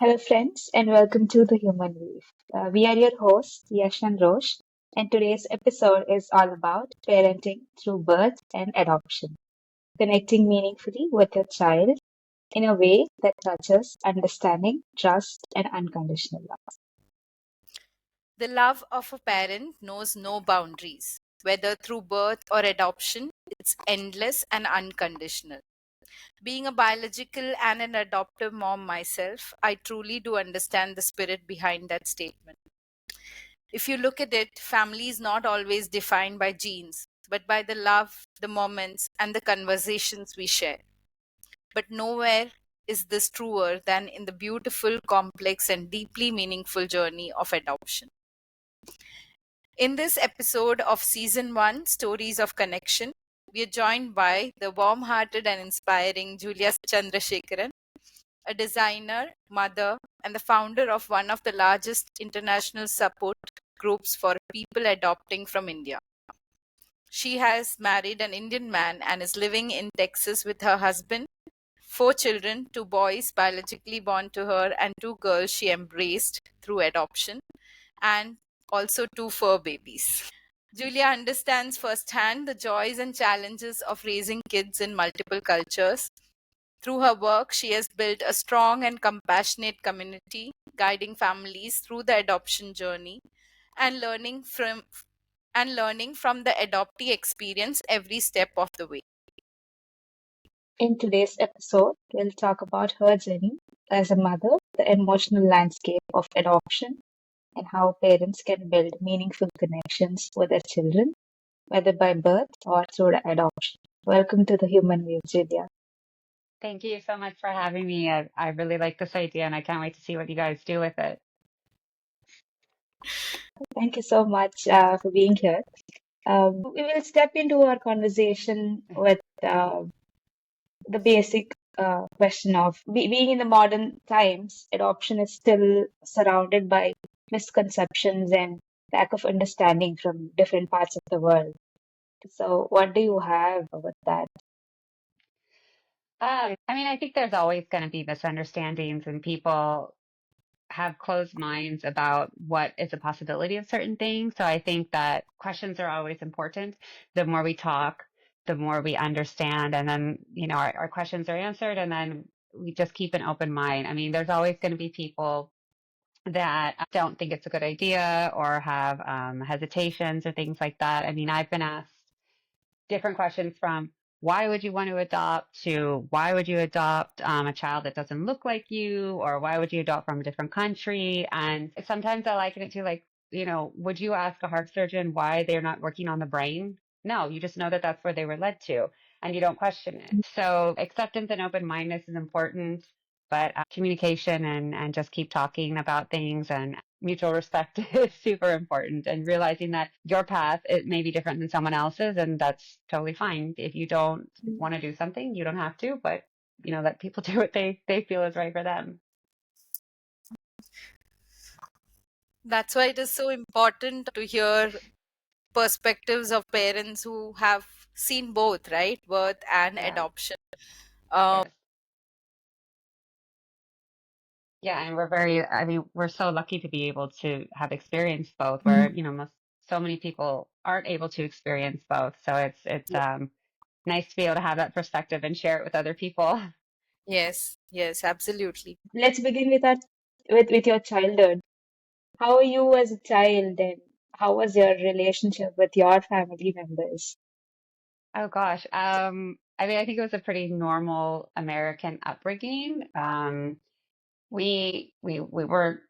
Hello, friends, and welcome to The Human Weave. We are your hosts, Yash and Rosh, and today's episode is all about parenting through birth and adoption, connecting meaningfully with your child in a way that touches understanding, trust, and unconditional love. The love of a parent knows no boundaries. Whether through birth or adoption, it's endless and unconditional. Being a biological and an adoptive mom myself, I truly do understand the spirit behind that statement. If you look at it, family is not always defined by genes, but by the love, the moments, and the conversations we share. But nowhere is this truer than in the beautiful, complex, and deeply meaningful journey of adoption. In this episode of Season 1, Stories of Connection, we are joined by the warm hearted and inspiring Julia Chandrasekaran, a designer, mother, and the founder of one of the largest international support groups for people adopting from India. She has married an Indian man and is living in Texas with her husband, four children, two boys biologically born to her, and two girls she embraced through adoption, and also two fur babies. Julia understands firsthand the joys and challenges of raising kids in multiple cultures. Through her work, she has built a strong and compassionate community, guiding families through the adoption journey and learning from the adoptee experience every step of the way. In today's episode, we'll talk about her journey as a mother, the emotional landscape of adoption, and how parents can build meaningful connections with their children, whether by birth or through adoption. Welcome to the Human Wave, Julia. Thank you so much for having me. I really like this idea and I can't wait to see what you guys do with it. Thank you so much for being here. We will step into our conversation with the basic question of being in the modern times, adoption is still surrounded by misconceptions and lack of understanding from different parts of the world. So, what do you have with that? I think there's always going to be misunderstandings and people have closed minds about what is a possibility of certain things. So I think that questions are always important. The more we talk, the more we understand, and then, our questions are answered, and then we just keep an open mind. I mean, there's always going to be people that don't think it's a good idea or have hesitations or things like that. I mean, I've been asked different questions from why would you want to adopt to why would you adopt a child that doesn't look like you, or why would you adopt from a different country? And sometimes I liken it to like, would you ask a heart surgeon why they're not working on the brain? No, you just know that that's where they were led to and you don't question it. So acceptance and open-mindedness is important, but communication and just keep talking about things and mutual respect is super important, and realizing that your path, it may be different than someone else's, and that's totally fine. If you don't want to do something, you don't have to, but let people do what they feel is right for them. That's why it is so important to hear perspectives of parents who have seen both, right? Birth and Yeah. adoption. Um, Yes. Yeah, and we're so lucky to be able to have experienced both, where, so many people aren't able to experience both. So it's nice to be able to have that perspective and share it with other people. yes, yes, absolutely. Let's begin with with your childhood. How are you as a child, and how was your relationship with your family members? Oh gosh. I think it was a pretty normal American upbringing. We were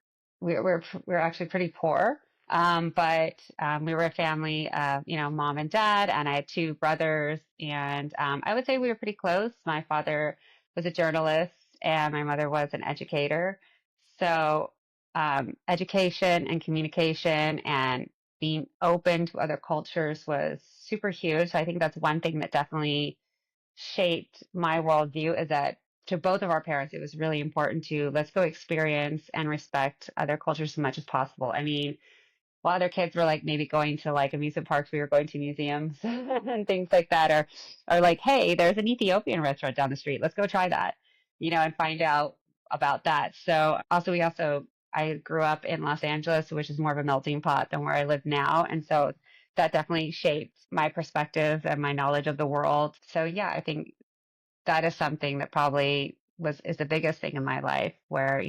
actually pretty poor. But we were a family of, mom and dad, and I had two brothers, and I would say we were pretty close. My father was a journalist and my mother was an educator. So education and communication and being open to other cultures was super huge. So I think that's one thing that definitely shaped my worldview, is that to both of our parents, it was really important to let's go experience and respect other cultures as much as possible. I mean, while other kids were like maybe going to like amusement parks, we were going to museums and things like that, or like, hey, there's an Ethiopian restaurant down the street. Let's go try that, and find out about that. So I grew up in Los Angeles, which is more of a melting pot than where I live now. And so that definitely shaped my perspective and my knowledge of the world. So yeah, I think that is something that probably is the biggest thing in my life where,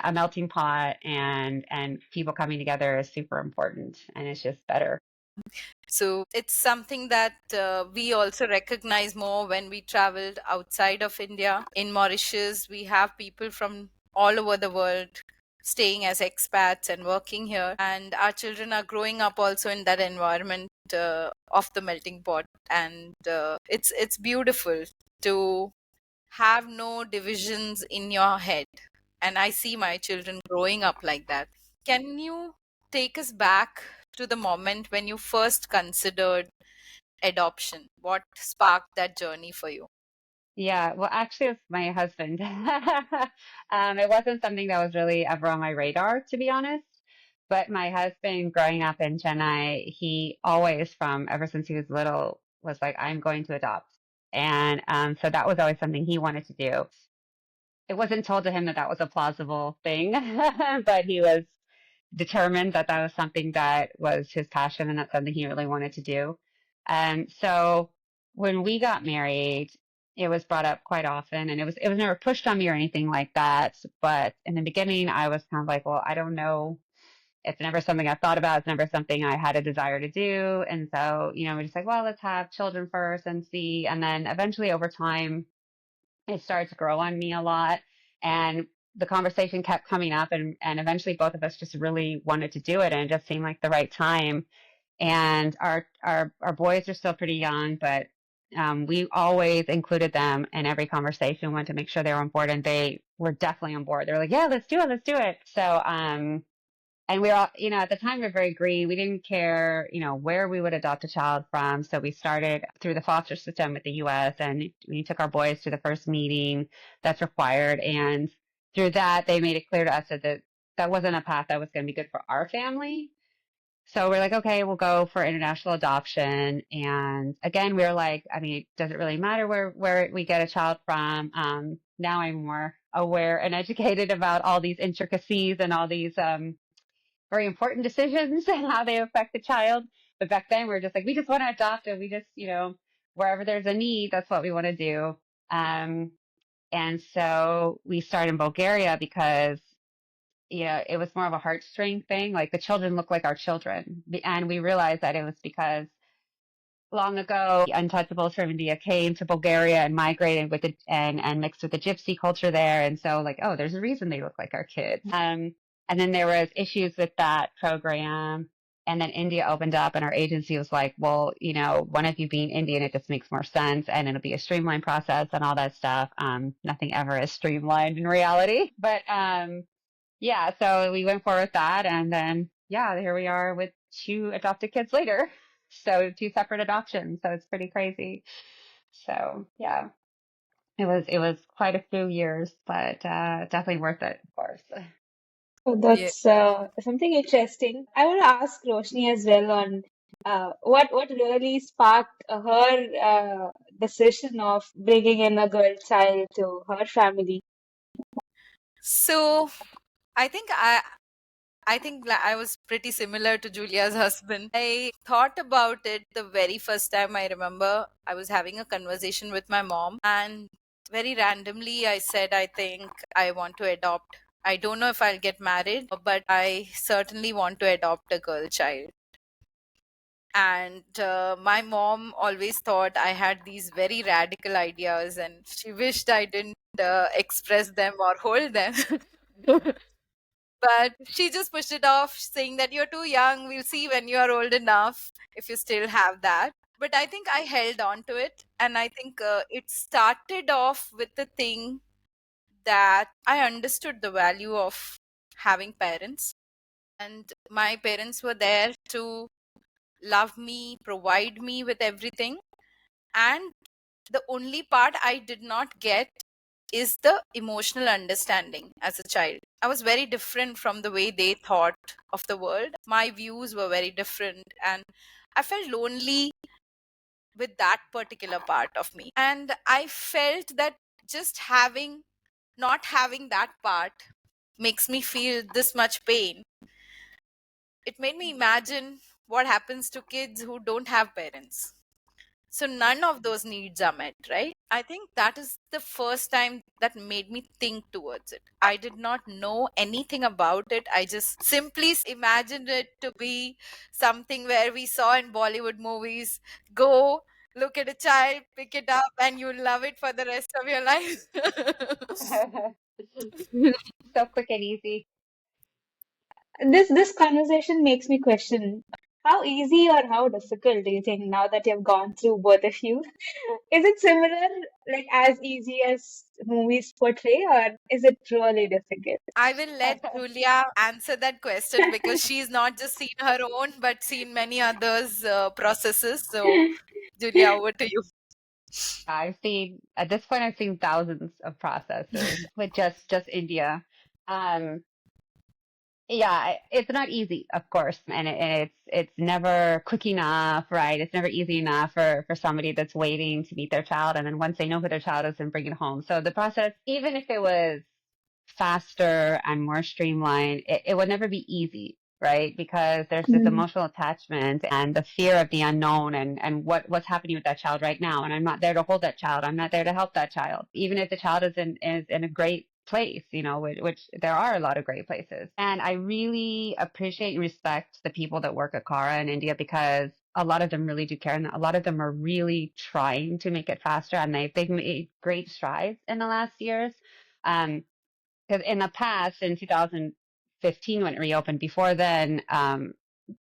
a melting pot and people coming together is super important and it's just better. So it's something that we also recognize more when we traveled outside of India. In Mauritius, we have people from all over the world staying as expats and working here, and our children are growing up also in that environment of the melting pot, and it's beautiful to have no divisions in your head. And I see my children growing up like that. Can you take us back to the moment when you first considered adoption? What sparked that journey for you? Yeah, well, actually, it's my husband. It wasn't something that was really ever on my radar, to be honest. But my husband, growing up in Chennai, he always, from ever since he was little, was like, I'm going to adopt. And so that was always something he wanted to do. It wasn't told to him that that was a plausible thing, but he was determined that that was something that was his passion and that's something he really wanted to do. And so when we got married, it was brought up quite often and it was never pushed on me or anything like that. But in the beginning, I was kind of like, well, I don't know. It's never something I've thought about. It's never something I had a desire to do. And so, we're just like, well, let's have children first and see. And then eventually over time, it started to grow on me a lot. And the conversation kept coming up and eventually both of us just really wanted to do it. And it just seemed like the right time. And our boys are still pretty young, but we always included them in every conversation, wanted to make sure they were on board, and they were definitely on board. They were like, yeah, let's do it. Let's do it. So, and we were all, at the time we were very green. We didn't care, where we would adopt a child from. So we started through the foster system with the US and we took our boys to the first meeting that's required. And through that, they made it clear to us that wasn't a path that was going to be good for our family. So we're like, okay, we'll go for international adoption. And again, we were like, I mean, does it really matter where we get a child from? Now I'm more aware and educated about all these intricacies and all these, very important decisions and how they affect the child. But back then we were just like, we just want to adopt and we just, wherever there's a need, that's what we want to do. And so we started in Bulgaria because, it was more of a heartstring thing. Like the children look like our children. And we realized that it was because long ago, the untouchables from India came to Bulgaria and migrated with it and mixed with the gypsy culture there. And so like, oh, there's a reason they look like our kids. And then there was issues with that program. And then India opened up and our agency was like, well, one of you being Indian, it just makes more sense. And it'll be a streamlined process and all that stuff. Nothing ever is streamlined in reality. But yeah, so we went forward with that. And then, yeah, here we are with two adopted kids later. So two separate adoptions. So it's pretty crazy. So yeah, it was quite a few years, but definitely worth it, of course. Oh, Yeah. that's something interesting. I want to ask Roshni as well on what really sparked her decision of bringing in a girl child to her family. So I think I was pretty similar to Julia's husband. I thought about it the very first time. I remember I was having a conversation with my mom, and very randomly I said, I think I want to adopt. I don't know if I'll get married, but I certainly want to adopt a girl child. And my mom always thought I had these very radical ideas, and she wished I didn't express them or hold them. But she just pushed it off, saying that you're too young. We'll see when you are old enough if you still have that. But I think I held on to it. And I think it started off with the thing that I understood the value of having parents. And my parents were there to love me, provide me with everything. And the only part I did not get is the emotional understanding as a child. I was very different from the way they thought of the world. My views were very different, and I felt lonely with that particular part of me. And I felt that just having not having that part makes me feel this much pain. It made me imagine what happens to kids who don't have parents. So none of those needs are met, right? I think that is the first time that made me think towards it. I did not know anything about it. I just simply imagined it to be something where we saw in Bollywood movies: go look at a child, pick it up, and you love it for the rest of your life. So quick and easy. This conversation makes me question how easy or how difficult do you think now that you've gone through both of you? Is it similar, like as easy as movies portray, or is it really difficult? I will let Julia answer that question because she's not just seen her own but seen many others' processes. So, Julia, over to you. I've seen at this point I've seen thousands of processes with just India. Um, yeah, it's not easy, of course, and it's never quick enough, right? It's never easy enough for somebody that's waiting to meet their child, and then once they know who their child is, and bring it home. So the process, even if it was faster and more streamlined, it would never be easy, right? Because there's this Mm, emotional attachment and the fear of the unknown and what's happening with that child right now. And I'm not there to hold that child. I'm not there to help that child. Even if the child is in a great place, which there are a lot of great places. And I really appreciate and respect the people that work at Kara in India because a lot of them really do care and a lot of them are really trying to make it faster and they've made great strides in the last years. Um, because in the past, in 2015, when it reopened, before then,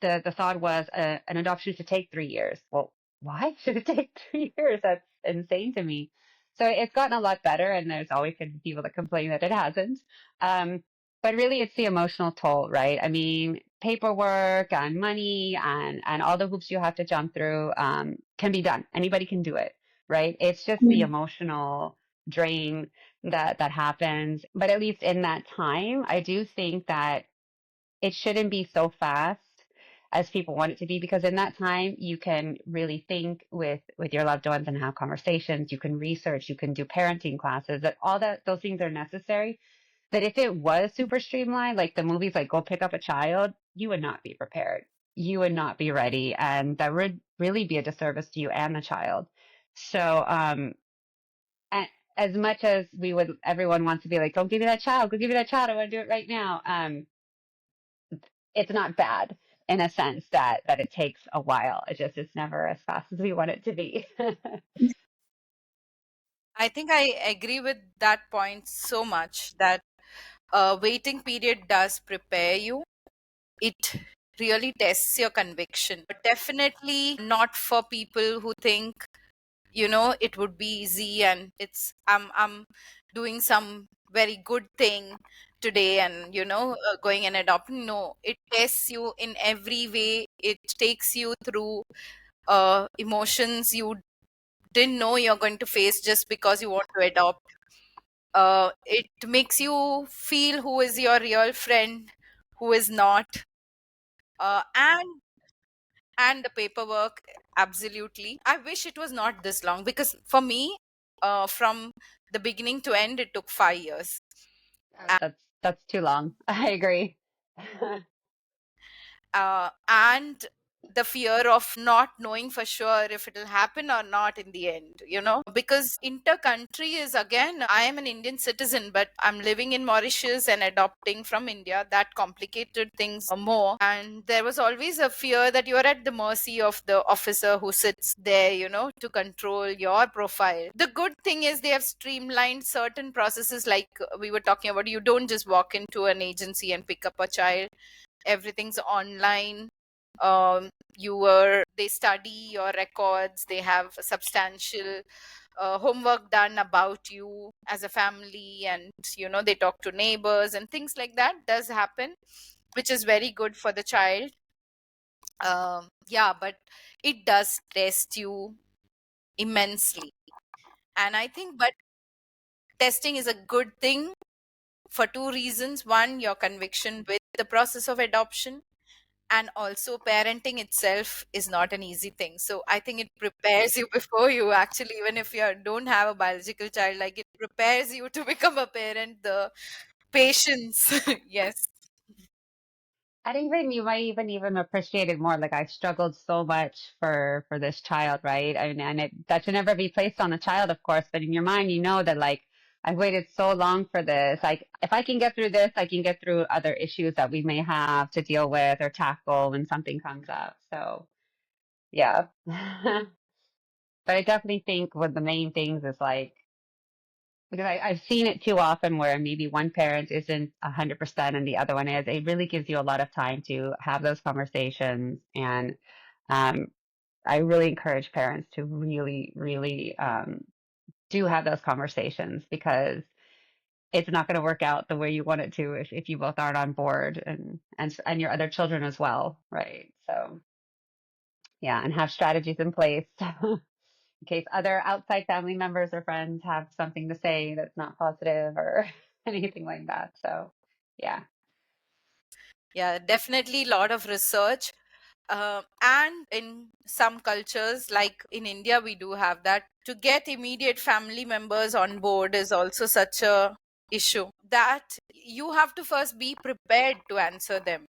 the thought was an adoption should take 3 years. Well, why should it take 3 years? That's insane to me. So it's gotten a lot better, and there's always going to be people that complain that it hasn't. Um, but really, it's the emotional toll, right? I mean, paperwork and money and all the hoops you have to jump through can be done. Anybody can do it, right? It's just the mm, emotional drain that happens. But at least in that time, I do think that it shouldn't be so fast as people want it to be because in that time you can really think with your loved ones and have conversations. You can research, you can do parenting classes. That all that those things are necessary. That if it was super streamlined, like the movies, like go pick up a child, you would not be prepared. You would not be ready, and that would really be a disservice to you and the child. So, and as much as everyone wants to be like, don't give me that child, go give me that child, I want to do it right now. It's not bad in a sense that it takes a while. It's never as fast as we want it to be. I think I agree with that point so much that waiting period does prepare you. It really tests your conviction, but definitely not for people who think it would be easy and it's I'm doing some very good thing today and going and adopting. No, it tests you in every way. It takes you through emotions you didn't know you're going to face just because you want to adopt. It makes you feel who is your real friend, who is not. And the paperwork, absolutely. I wish it was not this long because for me, from the beginning to end, it took 5 years. That's too long. I agree. And the fear of not knowing for sure if it'll happen or not in the end, because inter-country is, again, I am an Indian citizen, but I'm living in Mauritius and adopting from India. That complicated things more. And there was always a fear that you're at the mercy of the officer who sits there, to control your profile. The good thing is they have streamlined certain processes, like we were talking about. You don't just walk into an agency and pick up a child. Everything's online. They study your records. They have substantial homework done about you as a family, and they talk to neighbors and things like that does happen, which is very good for the child. Yeah, but it does test you immensely. And I think, but testing is a good thing for two reasons. One, your conviction with the process of adoption, And also, parenting itself is not an easy thing. So I think it prepares you before you actually, even if you don't have a biological child, like it prepares you to become a parent, the patience. Yes. And even you might even appreciate it more. Like I've struggled so much for this child, right? And it that should never be placed on the child, of course, but in your mind, you know that like I've waited so long for this. Like if I can get through this, I can get through other issues that we may have to deal with or tackle when something comes up. So yeah. But I definitely think one of the main things is like because I've seen it too often where maybe one parent isn't 100% and the other one is. It really gives you a lot of time to have those conversations. And um, I really encourage parents to really, really do have those conversations because it's not going to work out the way you want it to if you both aren't on board and your other children as well, right? So yeah, and have strategies in place in case other outside family members or friends have something to say that's not positive or anything like that. So, yeah. Yeah, definitely a lot of research. And in some cultures, like in India, we do have that. To get immediate family members on board is also such a issue that you have to first be prepared to answer them.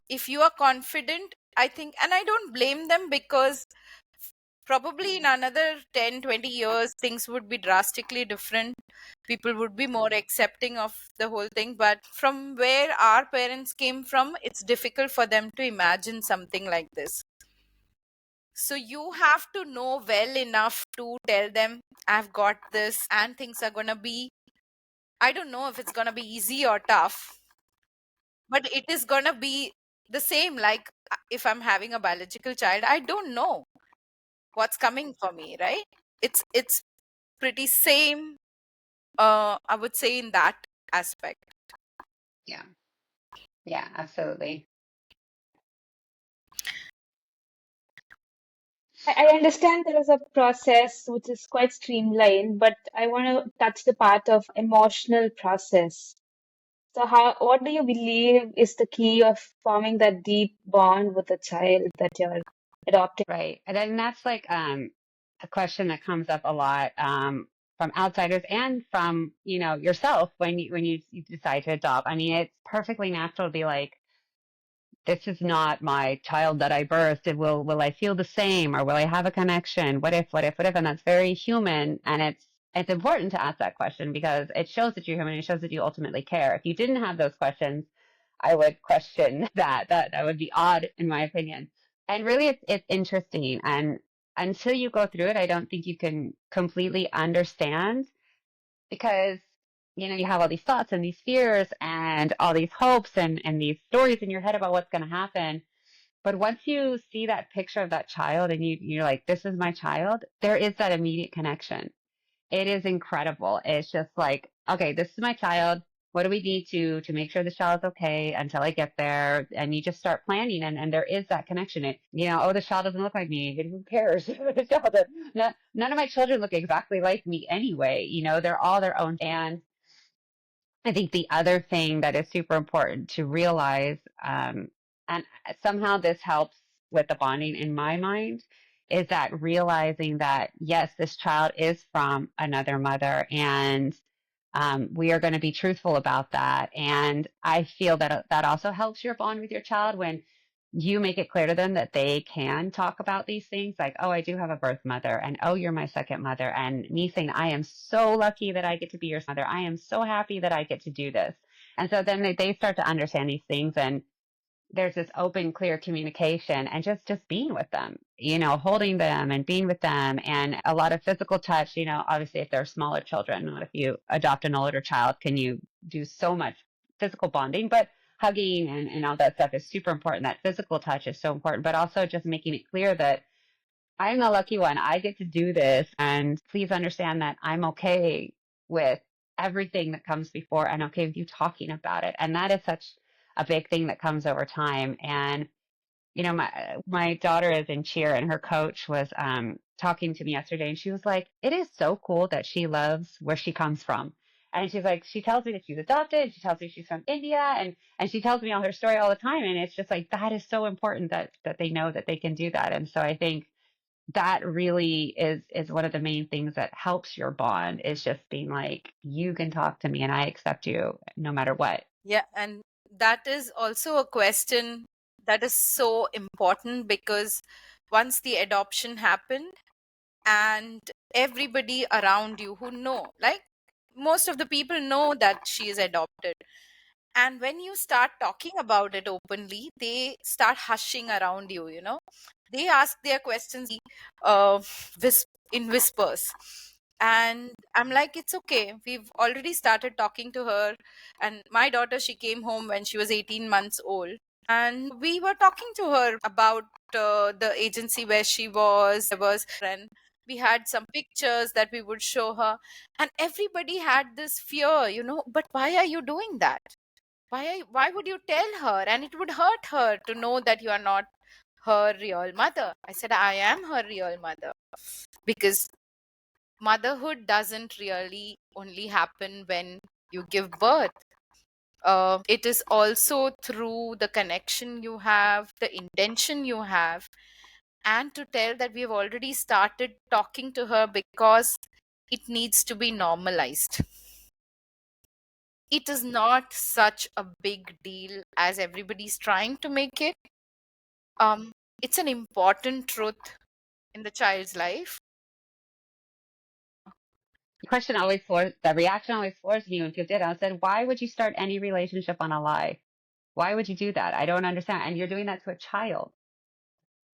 If you are confident, I think, and I don't blame them, because probably in another 10, 20 years, things would be drastically different. People would be more accepting of the whole thing. But from where our parents came from, it's difficult for them to imagine something like this. So you have to know well enough to tell them, I've got this, and things are going to be, I don't know if it's going to be easy or tough, but it is going to be the same. Like if I'm having a biological child, I don't know what's coming for me, right? It's pretty same, I would say, in that aspect. Yeah. Yeah, absolutely. I understand there is a process which is quite streamlined, but I want to touch the part of emotional process. So what do you believe is the key of forming that deep bond with the child that you're adopting? Right. And then that's like a question that comes up a lot from outsiders and from, yourself when you decide to adopt. I mean, it's perfectly natural to be like, this is not my child that I birthed. Will I feel the same or will I have a connection? What if? And that's very human. And it's important to ask that question because it shows that you're human. It shows that you ultimately care. If you didn't have those questions, I would question that. That would be odd in my opinion. And really it's interesting. And until you go through it, I don't think you can completely understand because you have all these thoughts and these fears and all these hopes and these stories in your head about what's going to happen. But once you see that picture of that child and you're like, this is my child, there is that immediate connection. It is incredible. It's just like, okay, this is my child. What do we need to make sure the child is okay until I get there? And you just start planning and there is that connection. Oh, the child doesn't look like me. Who cares? The child none of my children look exactly like me anyway. They're all their own. And I think the other thing that is super important to realize, and somehow this helps with the bonding in my mind, is that realizing that yes, this child is from another mother, and we are going to be truthful about that. And I feel that that also helps your bond with your child when you make it clear to them that they can talk about these things like, oh, I do have a birth mother, and oh, you're my second mother. And me saying, I am so lucky that I get to be your mother. I am so happy that I get to do this. And so then they start to understand these things. And there's this open, clear communication and just being with them, holding them and being with them and a lot of physical touch, obviously if they're smaller children, not if you adopt an older child, can you do so much physical bonding, but hugging and all that stuff is super important. That physical touch is so important, but also just making it clear that I'm the lucky one. I get to do this. And please understand that I'm okay with everything that comes before and okay with you talking about it. And that is such a big thing that comes over time. And, my daughter is in cheer and her coach was talking to me yesterday and she was like, it is so cool that she loves where she comes from. And she's like, she tells me that she's adopted. She tells me she's from India, and she tells me all her story all the time. And it's just like, that is so important that they know that they can do that. And so I think that really is one of the main things that helps your bond, is just being like, you can talk to me and I accept you no matter what. Yeah, and that is also a question that is so important, because once the adoption happened, and everybody around you who know, like most of the people know that she is adopted, and when you start talking about it openly, they start hushing around you, they ask their questions uh in whispers. And I'm like, it's okay, we've already started talking to her. And my daughter, she came home when she was 18 months old, and we were talking to her about the agency where she was. And we had some pictures that we would show her, and everybody had this fear, but why are you doing that? Why would you tell her? And it would hurt her to know that you are not her real mother. I said, I am her real mother, because motherhood doesn't really only happen when you give birth. It is also through the connection you have, the intention you have. And to tell that we have already started talking to her, because it needs to be normalized. It is not such a big deal as everybody's trying to make it. It's an important truth in the child's life. The reaction always floors me when people did. I said, why would you start any relationship on a lie? Why would you do that? I don't understand. And you're doing that to a child.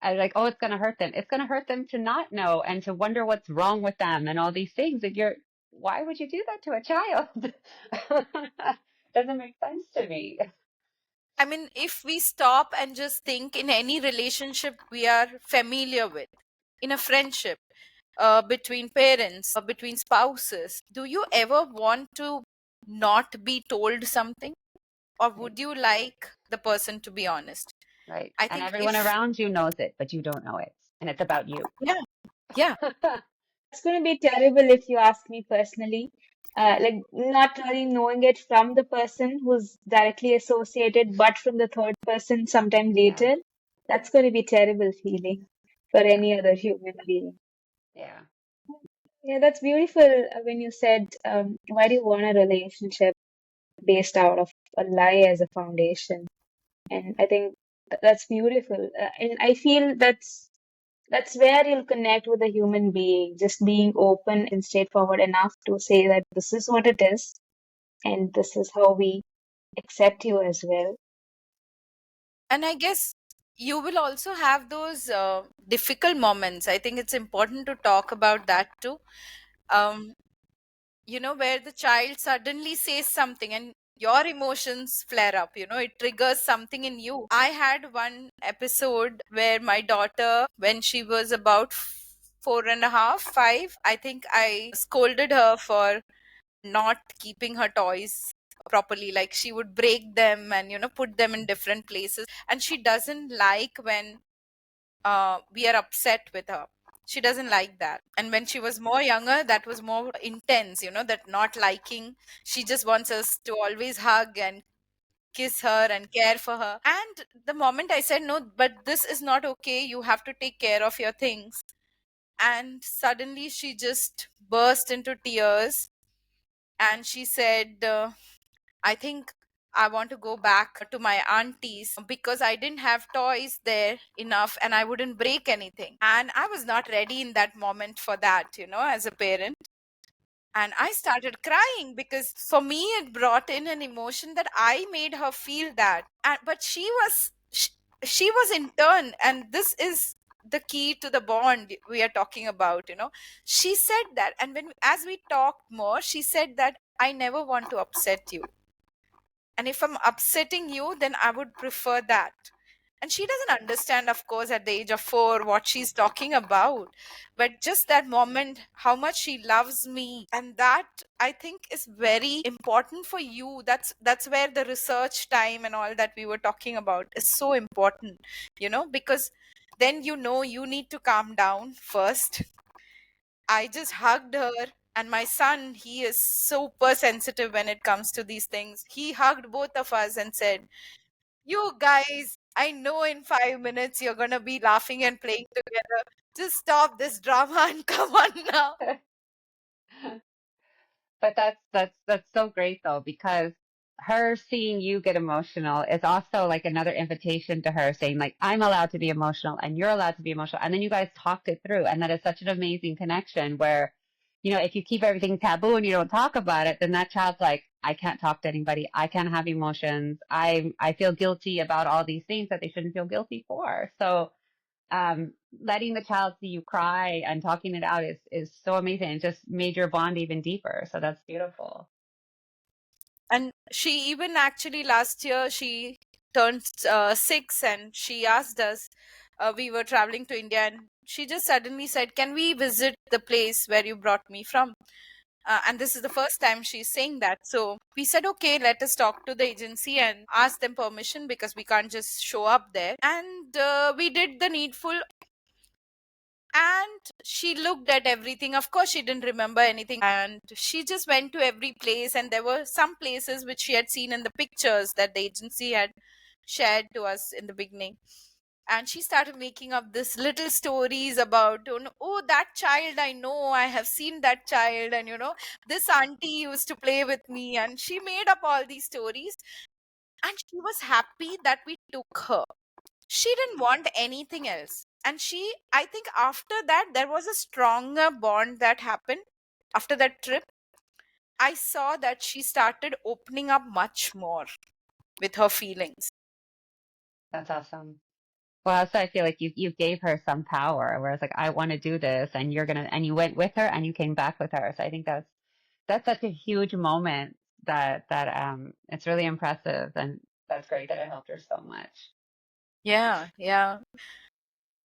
I was like, oh, it's going to hurt them. It's going to hurt them to not know and to wonder what's wrong with them and all these things. And why would you do that to a child? Doesn't make sense to me. I mean, if we stop and just think, in any relationship we are familiar with, in a friendship, between parents, between spouses, do you ever want to not be told something? Or would you like the person to be honest? Right. I And think everyone if, around you knows it, but you don't know it. And it's about you. yeah, yeah. It's going to be terrible if you ask me personally. Like not really knowing it from the person who's directly associated, but from the third person sometime Yeah. later. That's going to be terrible feeling for Yeah. any other human being. Yeah. Yeah, that's beautiful when you said, why do you want a relationship based out of a lie as a foundation? And I think that's beautiful. And I feel that's where you'll connect with a human being, just being open and straightforward enough to say that this is what it is, and this is how we accept you as well. And I guess you will also have those difficult moments. I think it's important to talk about that too. Um, where the child suddenly says something and your emotions flare up, it triggers something in you. I had one episode where my daughter, when she was about 4.5, 5, I think I scolded her for not keeping her toys properly. Like, she would break them and put them in different places, and she doesn't like when we are upset with her. She doesn't like that. And when she was more younger, that was more intense, that not liking. She just wants us to always hug and kiss her and care for her. And the moment I said, no, but this is not okay, you have to take care of your things. And suddenly she just burst into tears, and she said, I think I want to go back to my auntie's because I didn't have toys there enough and I wouldn't break anything. And I was not ready in that moment for that, as a parent. And I started crying, because for me it brought in an emotion that I made her feel that. But she was in turn, and this is the key to the bond we are talking about. She said that, and as we talked more, she said that I never want to upset you, and if I'm upsetting you, then I would prefer that. And she doesn't understand, of course, at the age of 4 what she's talking about, but just that moment, how much she loves me. And that, I think, is very important for you. That's where the research time and all that we were talking about is so important, because then you need to calm down first. I just hugged her, And my son, he is super sensitive when it comes to these things. He hugged both of us and said, "You guys, I know in 5 minutes you're going to be laughing and playing together. Just stop this drama and come on now." But that's so great though, because her seeing you get emotional is also like another invitation to her saying like, I'm allowed to be emotional and you're allowed to be emotional. And then you guys talked it through. And that is such an amazing connection where, if you keep everything taboo and you don't talk about it, then that child's like, I can't talk to anybody. I can't have emotions. I feel guilty about all these things that they shouldn't feel guilty for. So letting the child see you cry and talking it out is so amazing. It just made your bond even deeper. So that's beautiful. And she even actually last year she turned 6, and she asked us, we were traveling to India, and she just suddenly said, "Can we visit the place where you brought me from?" And this is the first time she's saying that. So we said, okay, let us talk to the agency and ask them permission, because we can't just show up there. And we did the needful. And she looked at everything. Of course, she didn't remember anything. And she just went to every place. And there were some places which she had seen in the pictures that the agency had shared to us in the beginning. And she started making up this little stories about, oh, that child, I know, I have seen that child, and this auntie used to play with me. And she made up all these stories, and she was happy that we took her. She didn't want anything else. And I think after that, there was a stronger bond that happened after that trip. I saw that she started opening up much more with her feelings. That's awesome. Well, also I feel like you gave her some power, whereas like I want to do this, and and you went with her and you came back with her. So I think that's such a huge moment that it's really impressive, and that's great that it helped her so much. Yeah, yeah.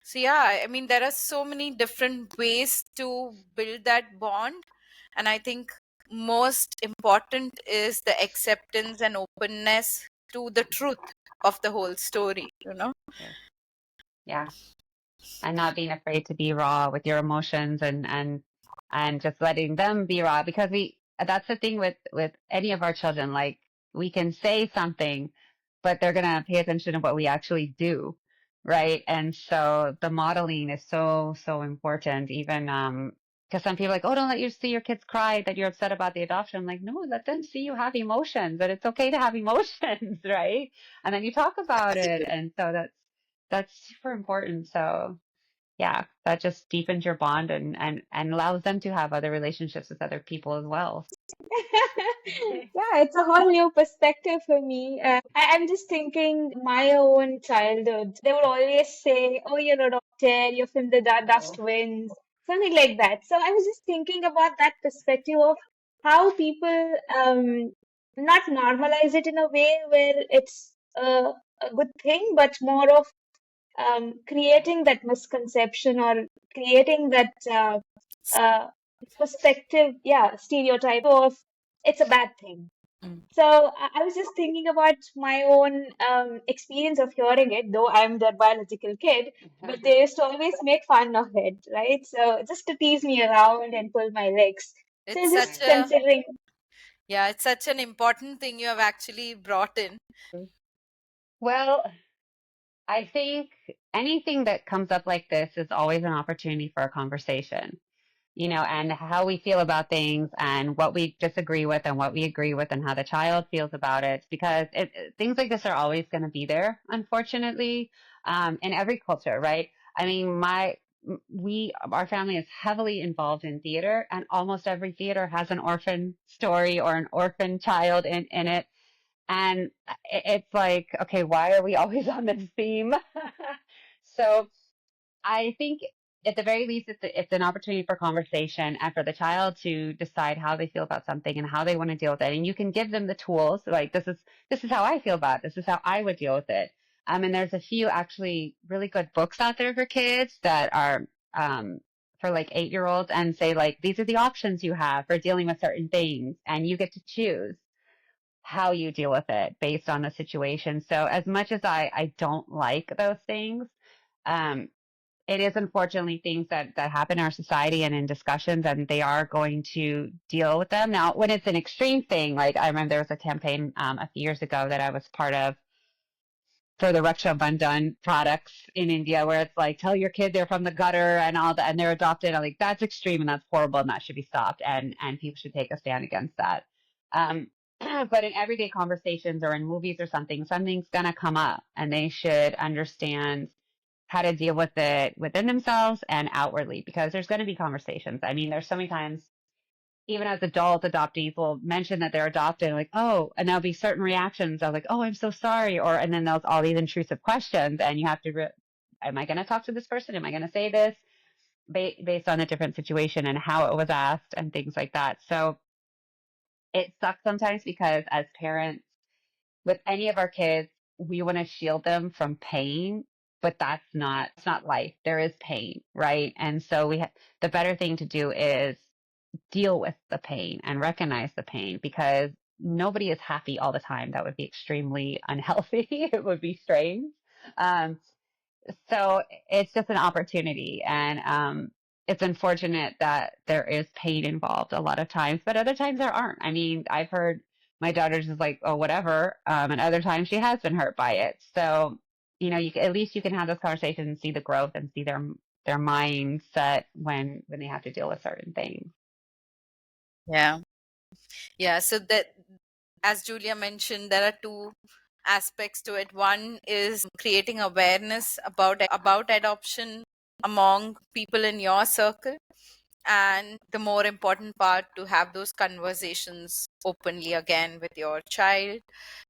So yeah, I mean, there are so many different ways to build that bond. And I think most important is the acceptance and openness to the truth of the whole story. Yes. Yeah. And not being afraid to be raw with your emotions, and just letting them be raw, because that's the thing with any of our children. Like, we can say something, but they're gonna pay attention to what we actually do, right? And so the modeling is so important. Even because some people are like, oh, don't let you see your kids cry that you're upset about the adoption. I'm like, no, let them see you have emotions, that it's okay to have emotions, right? And then you talk about it, and so that's super important. So yeah, that just deepens your bond, and allows them to have other relationships with other people as well. Yeah, it's a whole new perspective for me. I'm just thinking my own childhood. They would always say, "Oh, you're adopted. You're from the dust Oh, twins," something like that. So I was just thinking about that perspective of how people not normalize it in a way where it's a good thing, but more of creating that misconception or creating that uh, perspective, yeah, stereotype of it's a bad thing. Mm. So I was just thinking about my own experience of hearing it, though I'm their biological kid, but they used to always make fun of it, right? So just to tease me around and pull my legs. So It's such just right. a considering, Yeah, it's such an important thing you have actually brought in. Well, I think anything that comes up like this is always an opportunity for a conversation, and how we feel about things, and what we disagree with and what we agree with, and how the child feels about it. Because things like this are always going to be there, unfortunately, in every culture, right? I mean, our family is heavily involved in theater, and almost every theater has an orphan story or an orphan child in it. And it's like, okay, why are we always on this theme? So I think at the very least, it's an opportunity for conversation and for the child to decide how they feel about something and how they want to deal with it. And you can give them the tools, like this is how I feel about it. This is how I would deal with it. And there's a few actually really good books out there for kids that are for like 8-year-olds, and say like, these are the options you have for dealing with certain things, and you get to choose how you deal with it based on the situation. So as much as I don't like those things, um, it is unfortunately things that happen in our society and in discussions, and they are going to deal with them. Now, when it's an extreme thing, like I remember there was a campaign a few years ago that I was part of for the Raksha Bandhan products in India, where it's like, tell your kid they're from the gutter and all that, and they're adopted. I'm like, that's extreme and that's horrible, and that should be stopped, and people should take a stand against that. But in everyday conversations or in movies or something's gonna come up, and they should understand how to deal with it within themselves and outwardly, because there's going to be conversations. I mean, there's so many times, even as adult adoptees will mention that they're adopted, like, oh, and there'll be certain reactions of like, oh, I'm so sorry. Or, and then there's all these intrusive questions, and you have to, am I going to talk to this person? Am I going to say this based on a different situation and how it was asked and things like that? So it sucks sometimes because as parents, with any of our kids, we want to shield them from pain, but it's not life. There is pain, right? And so the better thing to do is deal with the pain and recognize the pain, because nobody is happy all the time. That would be extremely unhealthy. It would be strange. Um, so it's just an opportunity, and it's unfortunate that there is pain involved a lot of times, but other times there aren't. I mean, I've heard my daughter's just like, oh, whatever, and other times she has been hurt by it. So at least you can have those conversations and see the growth and see their mindset when they have to deal with certain things. Yeah. Yeah. So that, as Julia mentioned, there are two aspects to it. One is creating awareness about adoption among people in your circle, and the more important part, to have those conversations openly again with your child,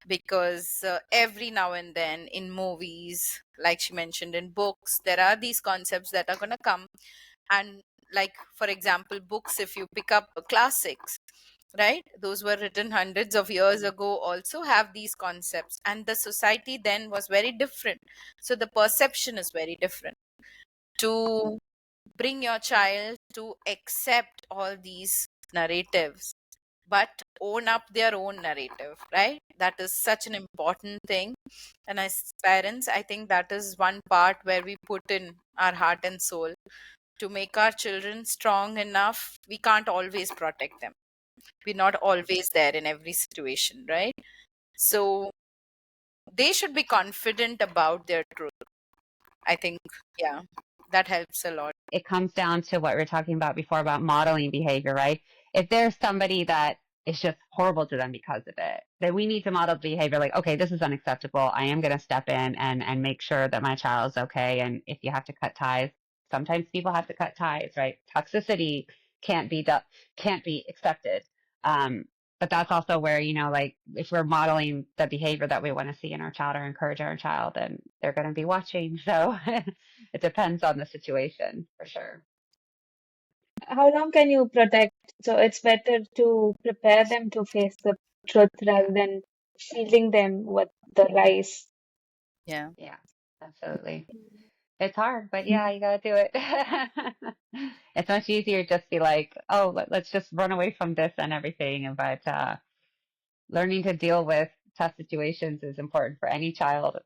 because every now and then in movies, like she mentioned, in books, there are these concepts that are going to come. And like, for example, books, if you pick up classics, right, those were written hundreds of years ago, also have these concepts, and the society then was very different, so the perception is very different. To bring your child to accept all these narratives, but own up their own narrative, right? That is such an important thing. And as parents, I think that is one part where we put in our heart and soul to make our children strong enough. We can't always protect them, we're not always there in every situation, right? So they should be confident about their truth, I think. Yeah, that helps a lot. It comes down to what we were talking about before about modeling behavior, right? If there's somebody that is just horrible to them because of it, then we need to model behavior like, okay, this is unacceptable. I am going to step in and make sure that my child is okay. And if you have to cut ties, sometimes people have to cut ties, right? Toxicity can't be accepted. But that's also where, like if we're modeling the behavior that we want to see in our child or encourage our child, then they're going to be watching. So it depends on the situation for sure. How long can you protect? So it's better to prepare them to face the truth rather than shielding them with the lies. Yeah. Yeah, absolutely. It's hard, but yeah, you gotta do it. It's much easier just be like, oh, let's just run away from this and everything. But learning to deal with tough situations is important for any child.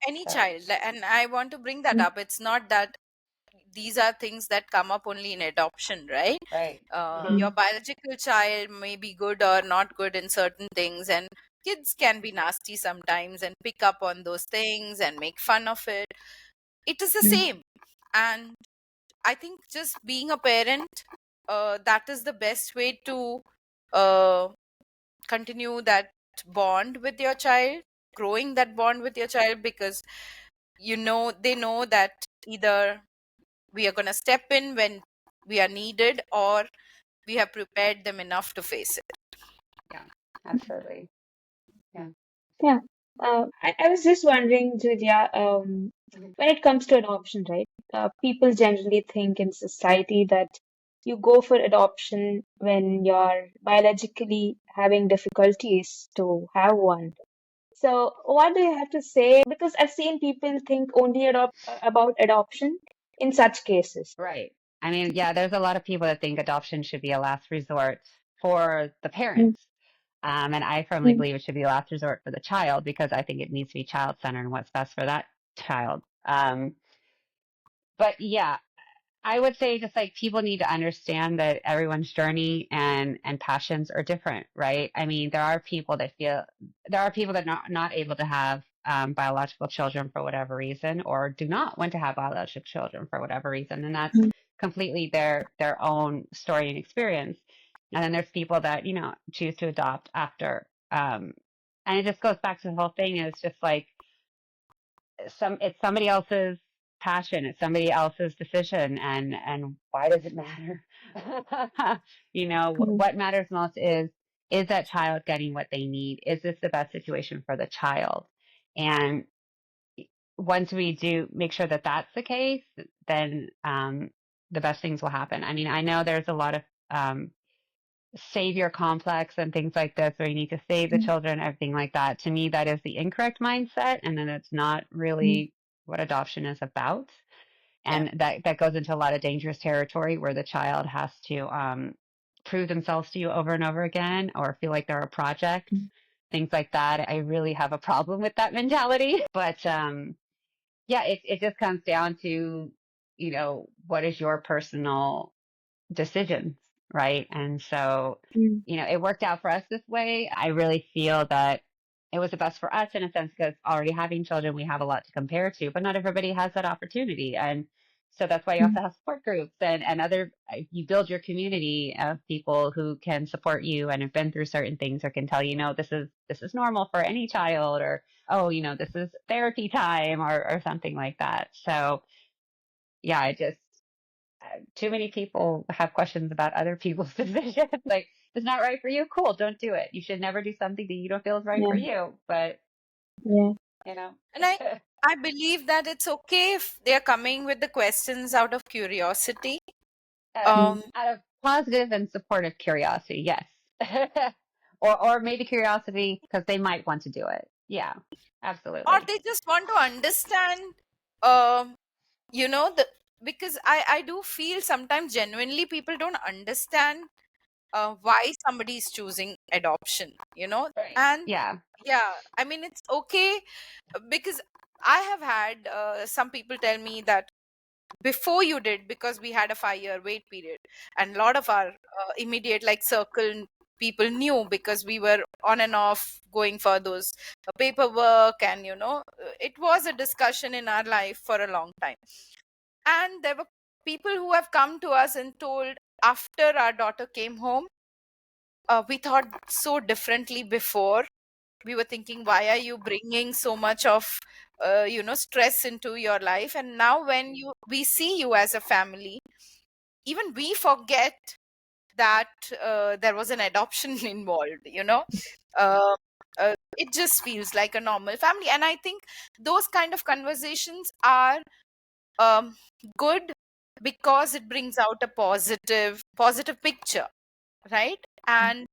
Any So, child, and I want to bring that up. It's not that these are things that come up only in adoption, right? right. Your biological child may be good or not good in certain things, and kids can be nasty sometimes and pick up on those things and make fun of it. It is the same. And I think just being a parent, that is the best way to uh, continue that bond with your child, growing that bond with your child, because they know that either we are going to step in when we are needed, or we have prepared them enough to face it. Yeah, absolutely. Yeah. Yeah. I was just wondering, Julia, when it comes to adoption, right? People generally think in society that you go for adoption when you're biologically having difficulties to have one. So, what do you have to say? Because I've seen people think only about adoption in such cases. Right. I mean, yeah, there's a lot of people that think adoption should be a last resort for the Mm, parents. And I firmly mm, believe it should be a last resort for the child, because I think it needs to be child centered and what's best for that child. But yeah, I would say just like people need to understand that everyone's journey and passions are different, right? I mean, there are people that not able to have biological children for whatever reason, or do not want to have biological children for whatever reason, and that's completely their own story and experience. And then there's people that choose to adopt after, and it just goes back to the whole thing. Is just like it's somebody else's passion, it's somebody else's decision, and why does it matter? Mm, What matters most is that child getting what they need? Is this the best situation for the child? And once we do make sure that that's the case, then the best things will happen. I mean, I know there's a lot of savior complex and things like this where you need to save the mm, children, everything like that. To me, that is the incorrect mindset, and then it's not mm, really what adoption is about. Yeah. And that goes into a lot of dangerous territory where the child has to prove themselves to you over and over again, or feel like they're a project, mm, things like that. I really have a problem with that mentality. But yeah, it just comes down to, what is your personal decisions, right? And so, mm, it worked out for us this way. I really feel that it was the best for us in a sense because already having children, we have a lot to compare to, but not everybody has that opportunity. And so that's why you mm, also have support groups and other, you build your community of people who can support you and have been through certain things or can tell you, no, this is normal for any child, or, oh, this is therapy time, or something like that. So yeah, too many people have questions about other people's decisions. Like, it's not right for you. Cool, don't do it. You should never do something that you don't feel is right for yeah, you. But yeah, you know, And I believe that it's okay if they're coming with the questions out of curiosity. uh, mm, Um, out of positive and supportive curiosity, yes, or maybe curiosity because they might want to do it. Yeah, or absolutely. they just want to understand, um, the because I do feel sometimes genuinely people don't understand why somebody is choosing adoption, Right. and Yeah. yeah, I mean, it's okay because I have had some people tell me that before you did, because we had a 5-year wait period, and a lot of our immediate like circle people knew because we were on and off going for those paperwork, and it was a discussion in our life for a long time. And there were people who have come to us and told, after our daughter came home, we thought so differently before. We were thinking, why are you bringing so much of stress into your life, and now when we see you as a family, even we forget that there was an adoption involved. uh, it just feels like a normal family, and I think those kind of conversations are um, good because it brings out a positive picture, right? And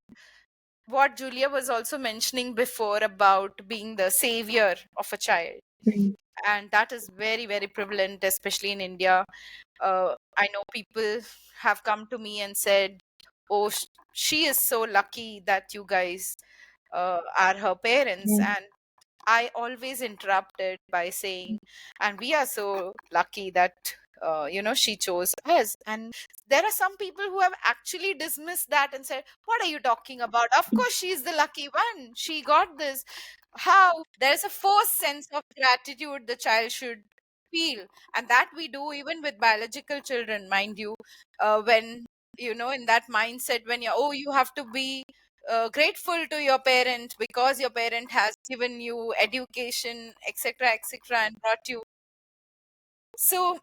what Julia was also mentioning before about being the savior of a child, mm, and that is very very prevalent, especially in India. I know people have come to me and said, oh, she is so lucky that you guys are her parents. yeah, And I always interrupted by saying, and we are so lucky that, she chose us. And there are some people who have actually dismissed that and said, what are you talking about? Of mm, course, she's the lucky one. She got this. How? There's a forced sense of gratitude the child should feel. And that we do even with biological children, mind you, when, in that mindset, when you have to be grateful to your parent because your parent has given you education, etc., etc., and brought you. So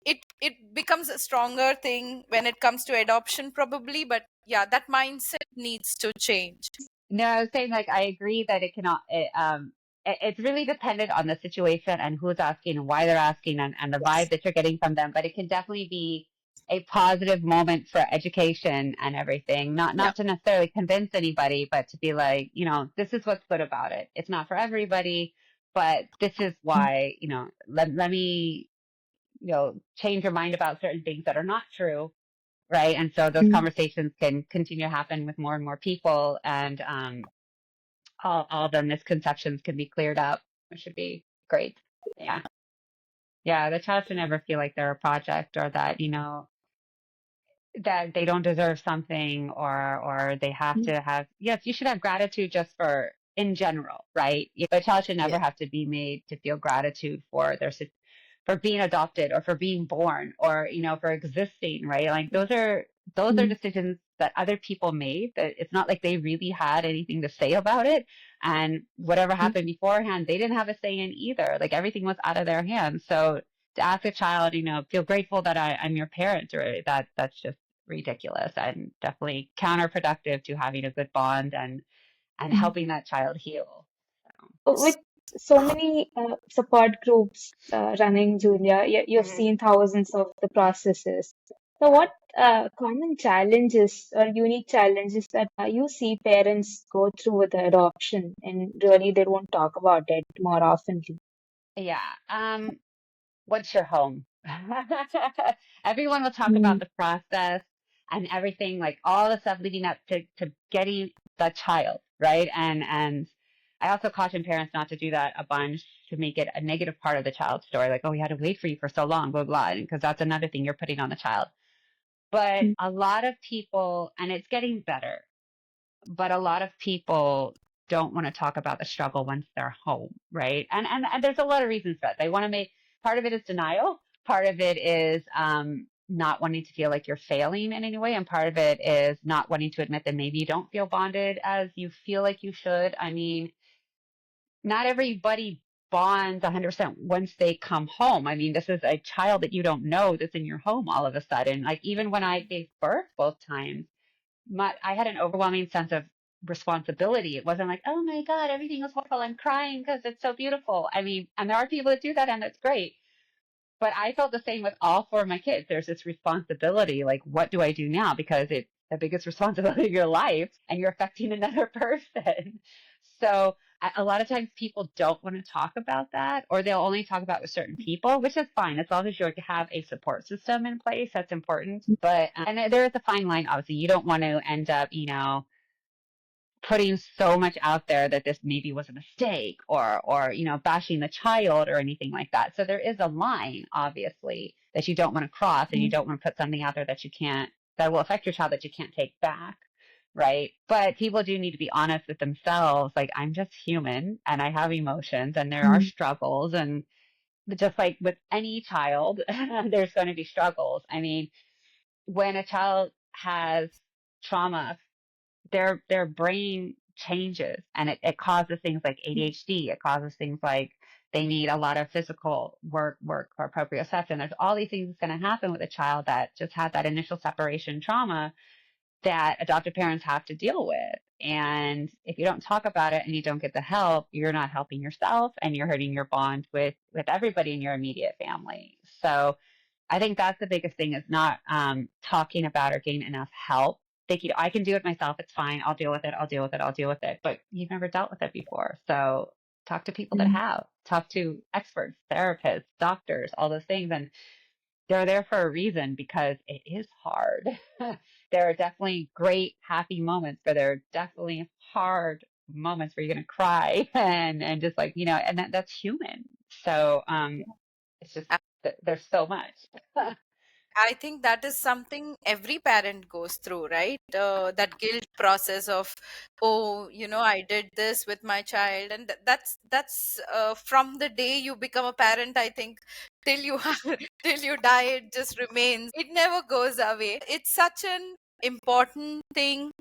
it becomes a stronger thing when it comes to adoption, probably. But yeah, that mindset needs to change. No, I was saying like I agree that it's really dependent on the situation and who's asking and why they're asking and the vibe Yes. that you're getting from them. But it can definitely be a positive moment for education and everything. Not Yeah. not to necessarily convince anybody, but to be like, this is what's good about it. It's not for everybody, but this is mm, why, let me, change your mind about certain things that are not true. Right. And so those mm. conversations can continue to happen with more and more people. And all the misconceptions can be cleared up, which should be great. Yeah. Yeah, the child should never feel like they're a project or that, that they don't deserve something or they have to have, yes, you should have gratitude just for in general, right? But a child should never Yeah. have to be made to feel gratitude for for being adopted or for being born or for existing, right? Like those are Mm, decisions that other people made, that it's not like they really had anything to say about it. And whatever mm, happened beforehand, they didn't have a say in either. Like everything was out of their hands. So to ask a child, feel grateful that I'm your parent, or that's just ridiculous and definitely counterproductive to having a good bond and mm. helping that child heal. With so many support groups running, Julia, you've So. seen thousands of the processes. So, what common challenges or unique challenges that you see parents go through with the adoption, and really they don't talk about it more oftenly? Yeah. What's your home? Everyone will talk about Mm, the process and everything, like all the stuff leading up to getting the child, right? And I also caution parents not to do that a bunch, to make it a negative part of the child's story, like, oh, we had to wait for you for so long, blah, blah, because that's another thing you're putting on the child. But mm, a lot of people, and it's getting better, but a lot of people don't want to talk about the struggle once they're home, right? And there's a lot of reasons for that. They want to make, part of it is denial, part of it is not wanting to feel like you're failing in any way, and part of it is not wanting to admit that maybe you don't feel bonded as you feel like you should. I mean, not everybody bonds 100% once they come home. I mean, this is a child that you don't know that's in your home all of a sudden. Like even when I gave birth both times, I had an overwhelming sense of responsibility. It wasn't like, oh my God, everything is wonderful. I'm crying because it's so beautiful. I mean, and there are people that do that, and that's great. But I felt the same with all four of my kids. There's this responsibility, like, what do I do now? Because it's the biggest responsibility of your life, and you're affecting another person. So a lot of times people don't want to talk about that, or they'll only talk about with certain people, which is fine as long as you have a support system in place. That's important. But and there is a fine line. Obviously, you don't want to end up, putting so much out there that this maybe was a mistake, or bashing the child or anything like that. So there is a line, obviously, that you don't want to cross, and you mm, don't want to put something out there that will affect your child, that you can't take back, right? But people do need to be honest with themselves, like, I'm just human and I have emotions and there are mm, struggles, and just like with any child, there's going to be struggles. I mean, when a child has trauma, their brain changes, and it causes things like ADHD. It causes things like they need a lot of physical work for proprioception. There's all these things that's going to happen with a child that just had that initial separation trauma that adoptive parents have to deal with. And if you don't talk about it and you don't get the help, you're not helping yourself, and you're hurting your bond with everybody in your immediate family. So I think that's the biggest thing, is not talking about or getting enough help. Thinking, I can do it myself. It's fine. I'll deal with it. I'll deal with it. I'll deal with it. But you've never dealt with it before. So talk to people that mm, have. Talk to experts, therapists, doctors, all those things. And they're there for a reason, because it is hard. There are definitely great, happy moments, but there are definitely hard moments where you're going to cry and just like, and that's human. So it's just, there's so much. I think that is something every parent goes through, right? That guilt process of, oh, I did this with my child, and that's from the day you become a parent. I think till you till you die, it just remains. It never goes away. It's such an important thing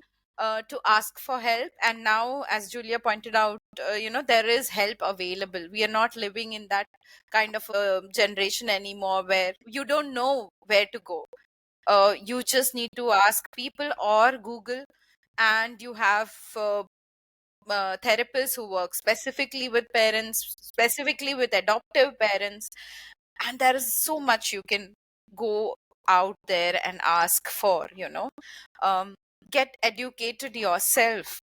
to ask for help. And now, as Julia pointed out, there is help available. We are not living in that kind of a generation anymore where you don't know where to go. You just need to ask people or Google, and you have therapists who work specifically with parents, specifically with adoptive parents, and there is so much you can go out there and ask for. Um, get educated yourself,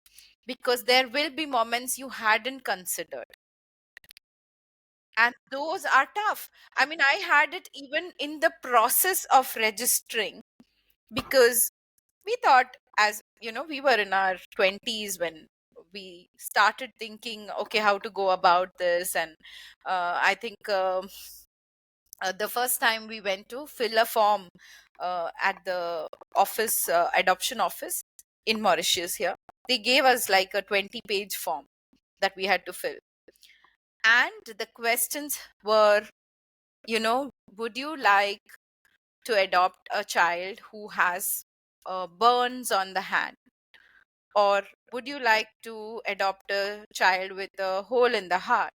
because there will be moments you hadn't considered, and those are tough. I mean, I had it even in the process of registering, because we thought, as we were in our 20s when we started thinking, okay, how to go about this. And I think The first time we went to fill a form at the office, adoption office in Mauritius here, they gave us like a 20-page form that we had to fill. And the questions were, would you like to adopt a child who has burns on the hand? Or would you like to adopt a child with a hole in the heart?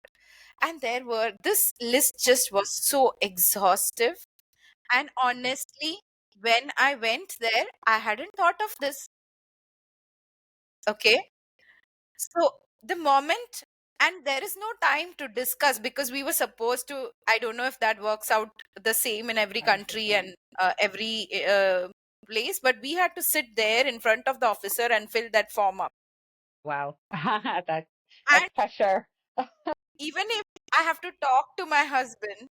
And this list just was so exhaustive. And honestly, when I went there, I hadn't thought of this. Okay. So the moment, and there is no time to discuss because we were supposed to, I don't know if that works out the same in every country and every place, but we had to sit there in front of the officer and fill that form up. Wow. That's And pressure. even if I have to talk to my husband,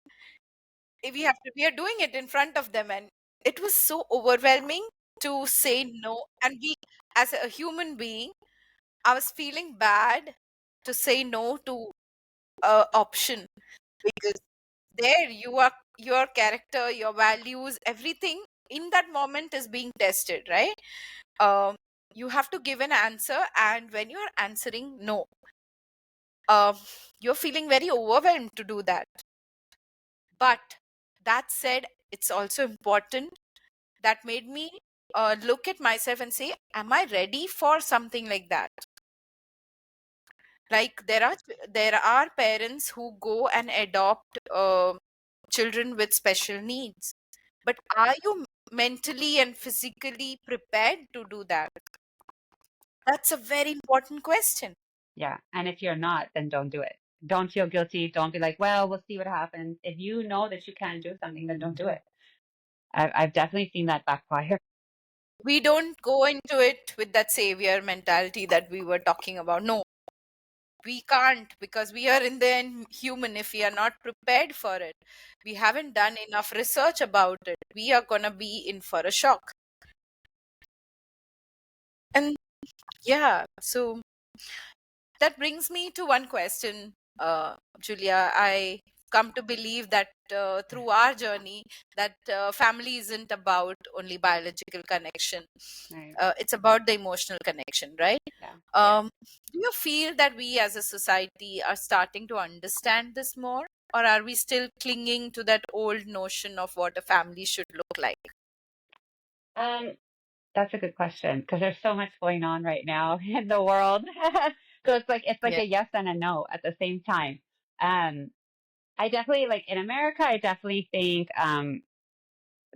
we are doing it in front of them, and it was so overwhelming to say no. And we, as a human being, I was feeling bad to say no to a option, because there you are, your character, your values, everything in that moment is being tested, right? um you have to give an answer, and when you are answering no, um you're feeling very overwhelmed to do that. But that said, it's also important, that made me look at myself and say, am I ready for something like that? Like there are parents who go and adopt children with special needs, but are you mentally and physically prepared to do that? That's a very important question. Yeah. And if you're not, then don't do it. Don't feel guilty. Don't be like, well, we'll see what happens. If you know that you can't do something, then don't do it. I've definitely seen that backfire. We don't go into it with that savior mentality that we were talking about. No, we can't, because we are in the end human. If we are not prepared for it, we haven't done enough research about it, we are gonna be in for a shock. And yeah, so that brings me to one question, Julia. I come to believe that through our journey, that family isn't about only biological connection. Right. It's about the emotional connection, right? Yeah. Do you feel that we as a society are starting to understand this more, or are we still clinging to that old notion of what a family should look like? Um, that's a good question because there's so much going on right now in the world. So it's like Yeah. a yes and a no at the same time. Um, I definitely like in America, I definitely think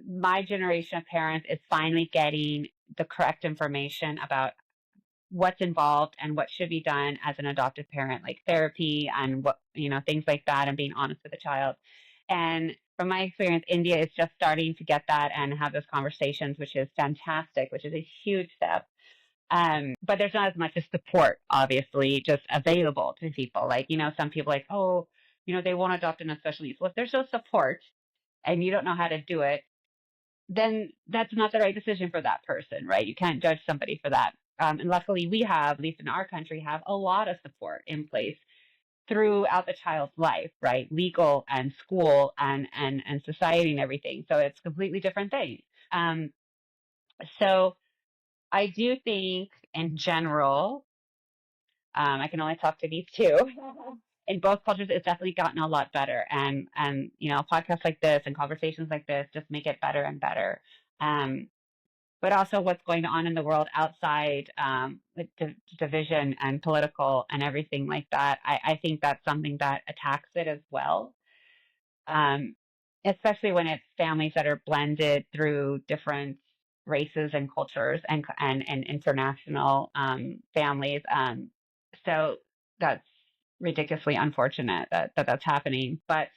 my generation of parents is finally getting the correct information about what's involved and what should be done as an adoptive parent, like therapy and what, things like that, and being honest with the child. And from my experience, India is just starting to get that and have those conversations, which is fantastic, which is a huge step. But there's not as much as support, obviously, just available to people. Like, some people like, oh, they won't adopt in a special needs. Well, if there's no support and you don't know how to do it, then that's not the right decision for that person, right? You can't judge somebody for that. And luckily, we have, at least in our country, have a lot of support in place throughout the child's life, right? Legal and school and society and everything. So it's completely different thing. Um, so I do think, in general, I can only talk to these two. In both cultures, it's definitely gotten a lot better, and podcasts like this and conversations like this just make it better and better. Um, but also what's going on in the world outside, with division and political and everything like that. I think that's something that attacks it as well, um, especially when it's families that are blended through different races and cultures and international families. So that's ridiculously unfortunate that that's happening. But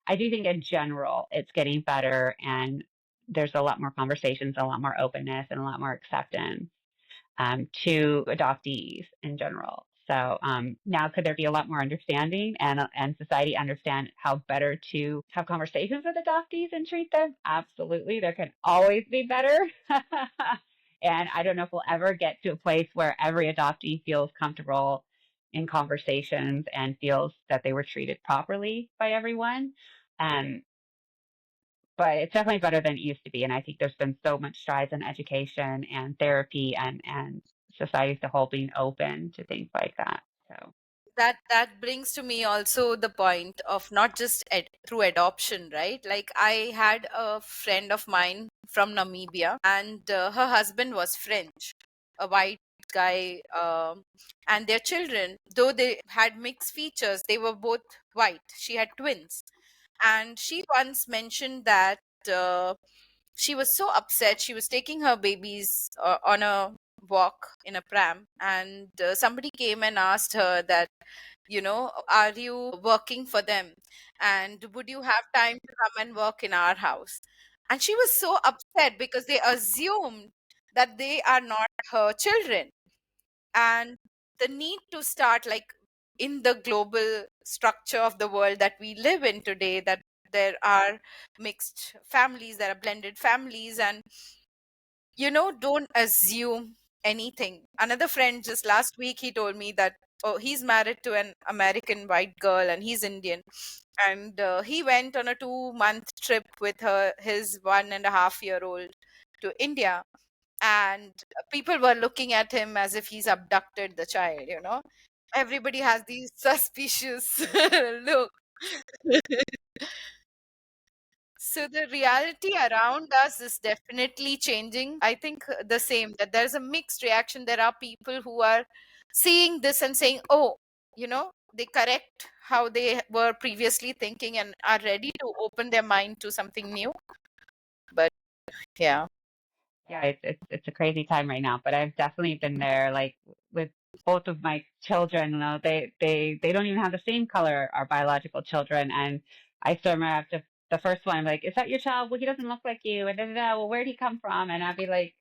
I do think in general it's getting better, and there's a lot more conversations, a lot more openness, and a lot more acceptance to adoptees in general. So now, could there be a lot more understanding and society understand how better to have conversations with adoptees and treat them? Absolutely, there can always be better. And I don't know if we'll ever get to a place where every adoptee feels comfortable in conversations and feels that they were treated properly by everyone. Um, but it's definitely better than it used to be. And I think there's been so much strides in education and therapy and society as a whole being open to things like that. So That brings to me also the point of not just through adoption, right? Like, I had a friend of mine from Namibia, and her husband was French, a white guy, and their children, though they had mixed features, they were both white. She had twins, and she once mentioned that uh, she was so upset. She was taking her babies on a walk in a pram, and somebody came and asked her that, are you working for them, and would you have time to come and work in our house? And she was so upset because they assumed that they are not her children. And the need to start, like, in the global structure of the world that we live in today, that there are mixed families, there are blended families, and don't assume anything. Another friend just last week, he told me that, oh, he's married to an American white girl and he's Indian, and he went on a 2-month trip with his 1.5-year-old to India, and people were looking at him as if he's abducted the child. Everybody has these suspicious look. So the reality around us is definitely changing. I think the same, that there's a mixed reaction. There are people who are seeing this and saying, oh, they correct how they were previously thinking and are ready to open their mind to something new. But yeah. yeah, it's a crazy time right now, but I've definitely been there, like with both of my children. You know, they don't even have the same color, our biological children, and I still remember after the first one, I'm like, "Is that your child? Well, he doesn't look like you." And da, da, da. Well, where'd he come from? And I'd be like,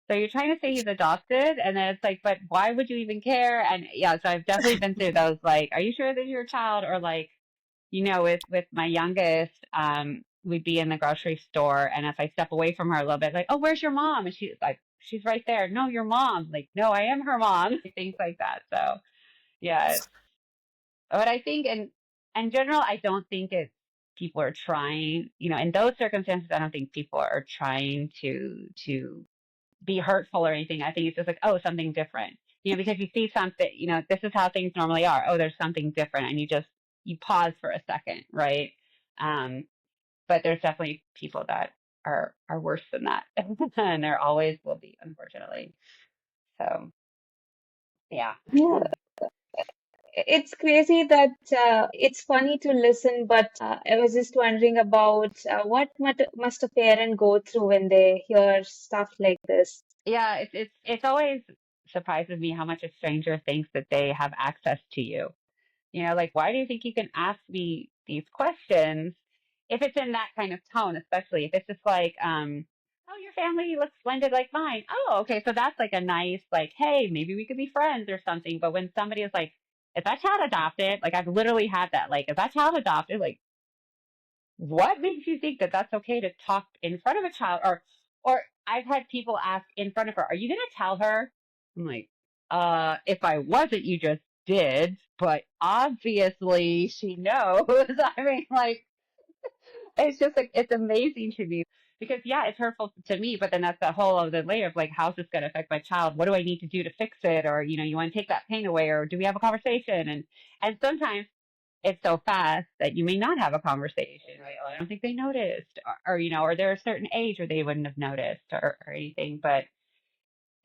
"So you're trying to say he's adopted?" And then it's like, "But why would you even care?" And yeah, so I've definitely been through those. Like, "Are you sure this is your child?" Or like, with my youngest, we'd be in the grocery store, and if I step away from her a little bit, like, "Oh, where's your mom?" And she's like, "She's right there." "No, your mom." Like, "No, I am her mom." Things like that. So yeah, but I think in general, I don't think it's people are trying. In those circumstances, I don't think people are trying to be hurtful or anything. I think it's just like, oh, something different. Because you see something, this is how things normally are. Oh, there's something different. And you pause for a second, right? Um, but there's definitely people that are worse than that. And there always will be, unfortunately. So yeah. Yeah, it's crazy that it's funny to listen, but I was just wondering about what must a parent go through when they hear stuff like this? Yeah, it's always surprises me how much a stranger thinks that they have access to you. Like, why do you think you can ask me these questions if it's in that kind of tone, especially if it's just like, oh, your family looks splendid like mine. Oh, okay. So that's like a nice, like, hey, maybe we could be friends or something. But when somebody is like, is that child adopted? Like, I've literally had that. Like, is that child adopted? Like, what makes you think that that's okay to talk in front of a child? Or I've had people ask in front of her, are you going to tell her? I'm like, if I wasn't, you just did, but obviously she knows. I mean, like, it's just like, it's amazing to me because yeah, it's hurtful to me, but then that's that whole other layer of like, how's this going to affect my child? What do I need to do to fix it? Or, you want to take that pain away, or do we have a conversation? And sometimes it's so fast that you may not have a conversation. Right? Oh, I don't think they noticed, or they're a certain age where they wouldn't have noticed or anything. But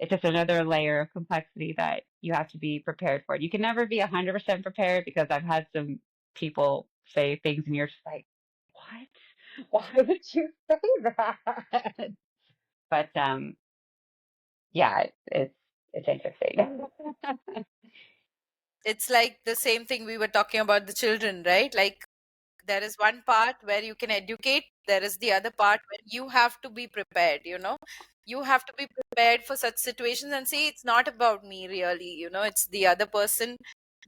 it's just another layer of complexity that you have to be prepared for. You can never be 100% prepared because I've had some people say things and you're just like, what? Why would you say that? But yeah, it's interesting. It's like the same thing we were talking about the children, right? Like, there is one part where you can educate, there is the other part where you have to be prepared. You have to be prepared for such situations and see, it's not about me really, it's the other person,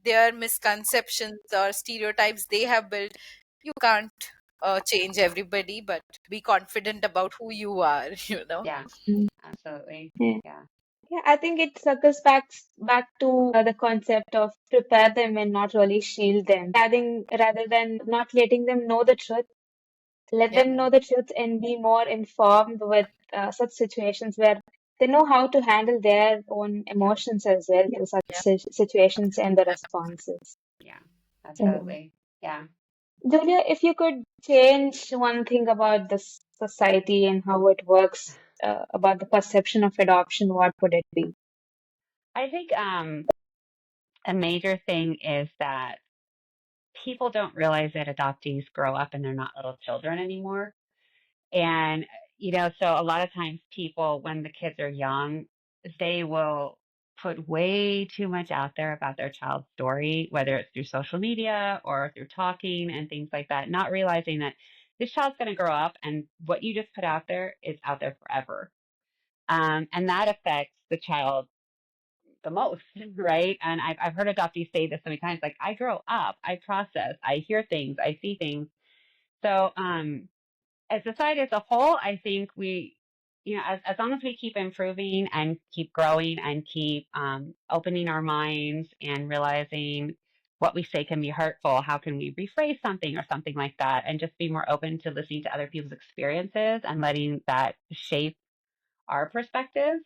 their misconceptions or stereotypes they have built. You can't change everybody, but be confident about who you are. Yeah, Mm. absolutely. Yeah. Yeah. Yeah, I think it circles back to the concept of prepare them and not really shield them, rather than not letting them know the truth. let Yeah. them know the truth and be more informed with such situations where they know how to handle their own emotions as well to such Yeah. situations and the responses. Yeah, So, absolutely. Yeah. Julia, if you could change one thing about this society and how it works, about the perception of adoption, what would it be? I think a major thing is that people don't realize that adoptees grow up and they're not little children anymore. And, so a lot of times people, when the kids are young, they will put way too much out there about their child's story, whether it's through social media or through talking and things like that, not realizing that this child's going to grow up and what you just put out there is out there forever. And that affects the child the most, right? And I've heard adoptees say this so many times, like, I grow up, I process, I hear things, I see things. So, as society as a whole, I think we, as long as we keep improving and keep growing and keep opening our minds and realizing what we say can be hurtful, how can we rephrase something or something like that, and just be more open to listening to other people's experiences and letting that shape our perspectives.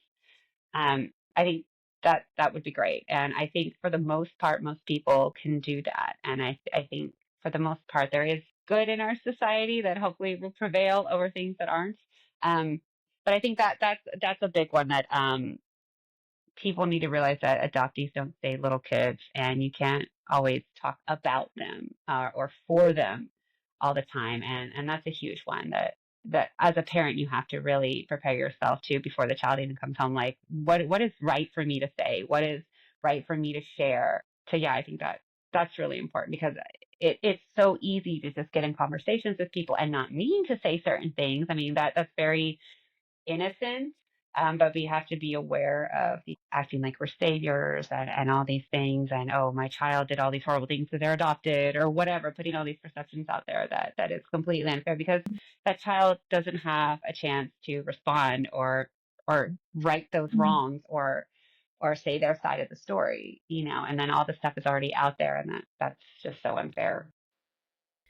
I think that would be great. And I think for the most part, most people can do that. And I think for the most part, there is good in our society that hopefully will prevail over things that aren't. Um, but I think that's a big one that people need to realize that adoptees don't stay little kids, and you can't always talk about them or for them all the time. And that's a huge one that as a parent you have to really prepare yourself to before the child even comes home. Like, what is right for me to say? What is right for me to share? So yeah, I think that's really important because it's so easy to just get in conversations with people and not mean to say certain things. I mean, that's very innocent, but we have to be aware of acting like we're saviors and all these things. And, oh, my child did all these horrible things because they're adopted or whatever, putting all these perceptions out there that is completely unfair because that child doesn't have a chance to respond or right those Mm. wrongs or say their side of the story, and then all the stuff is already out there, and that's just so unfair.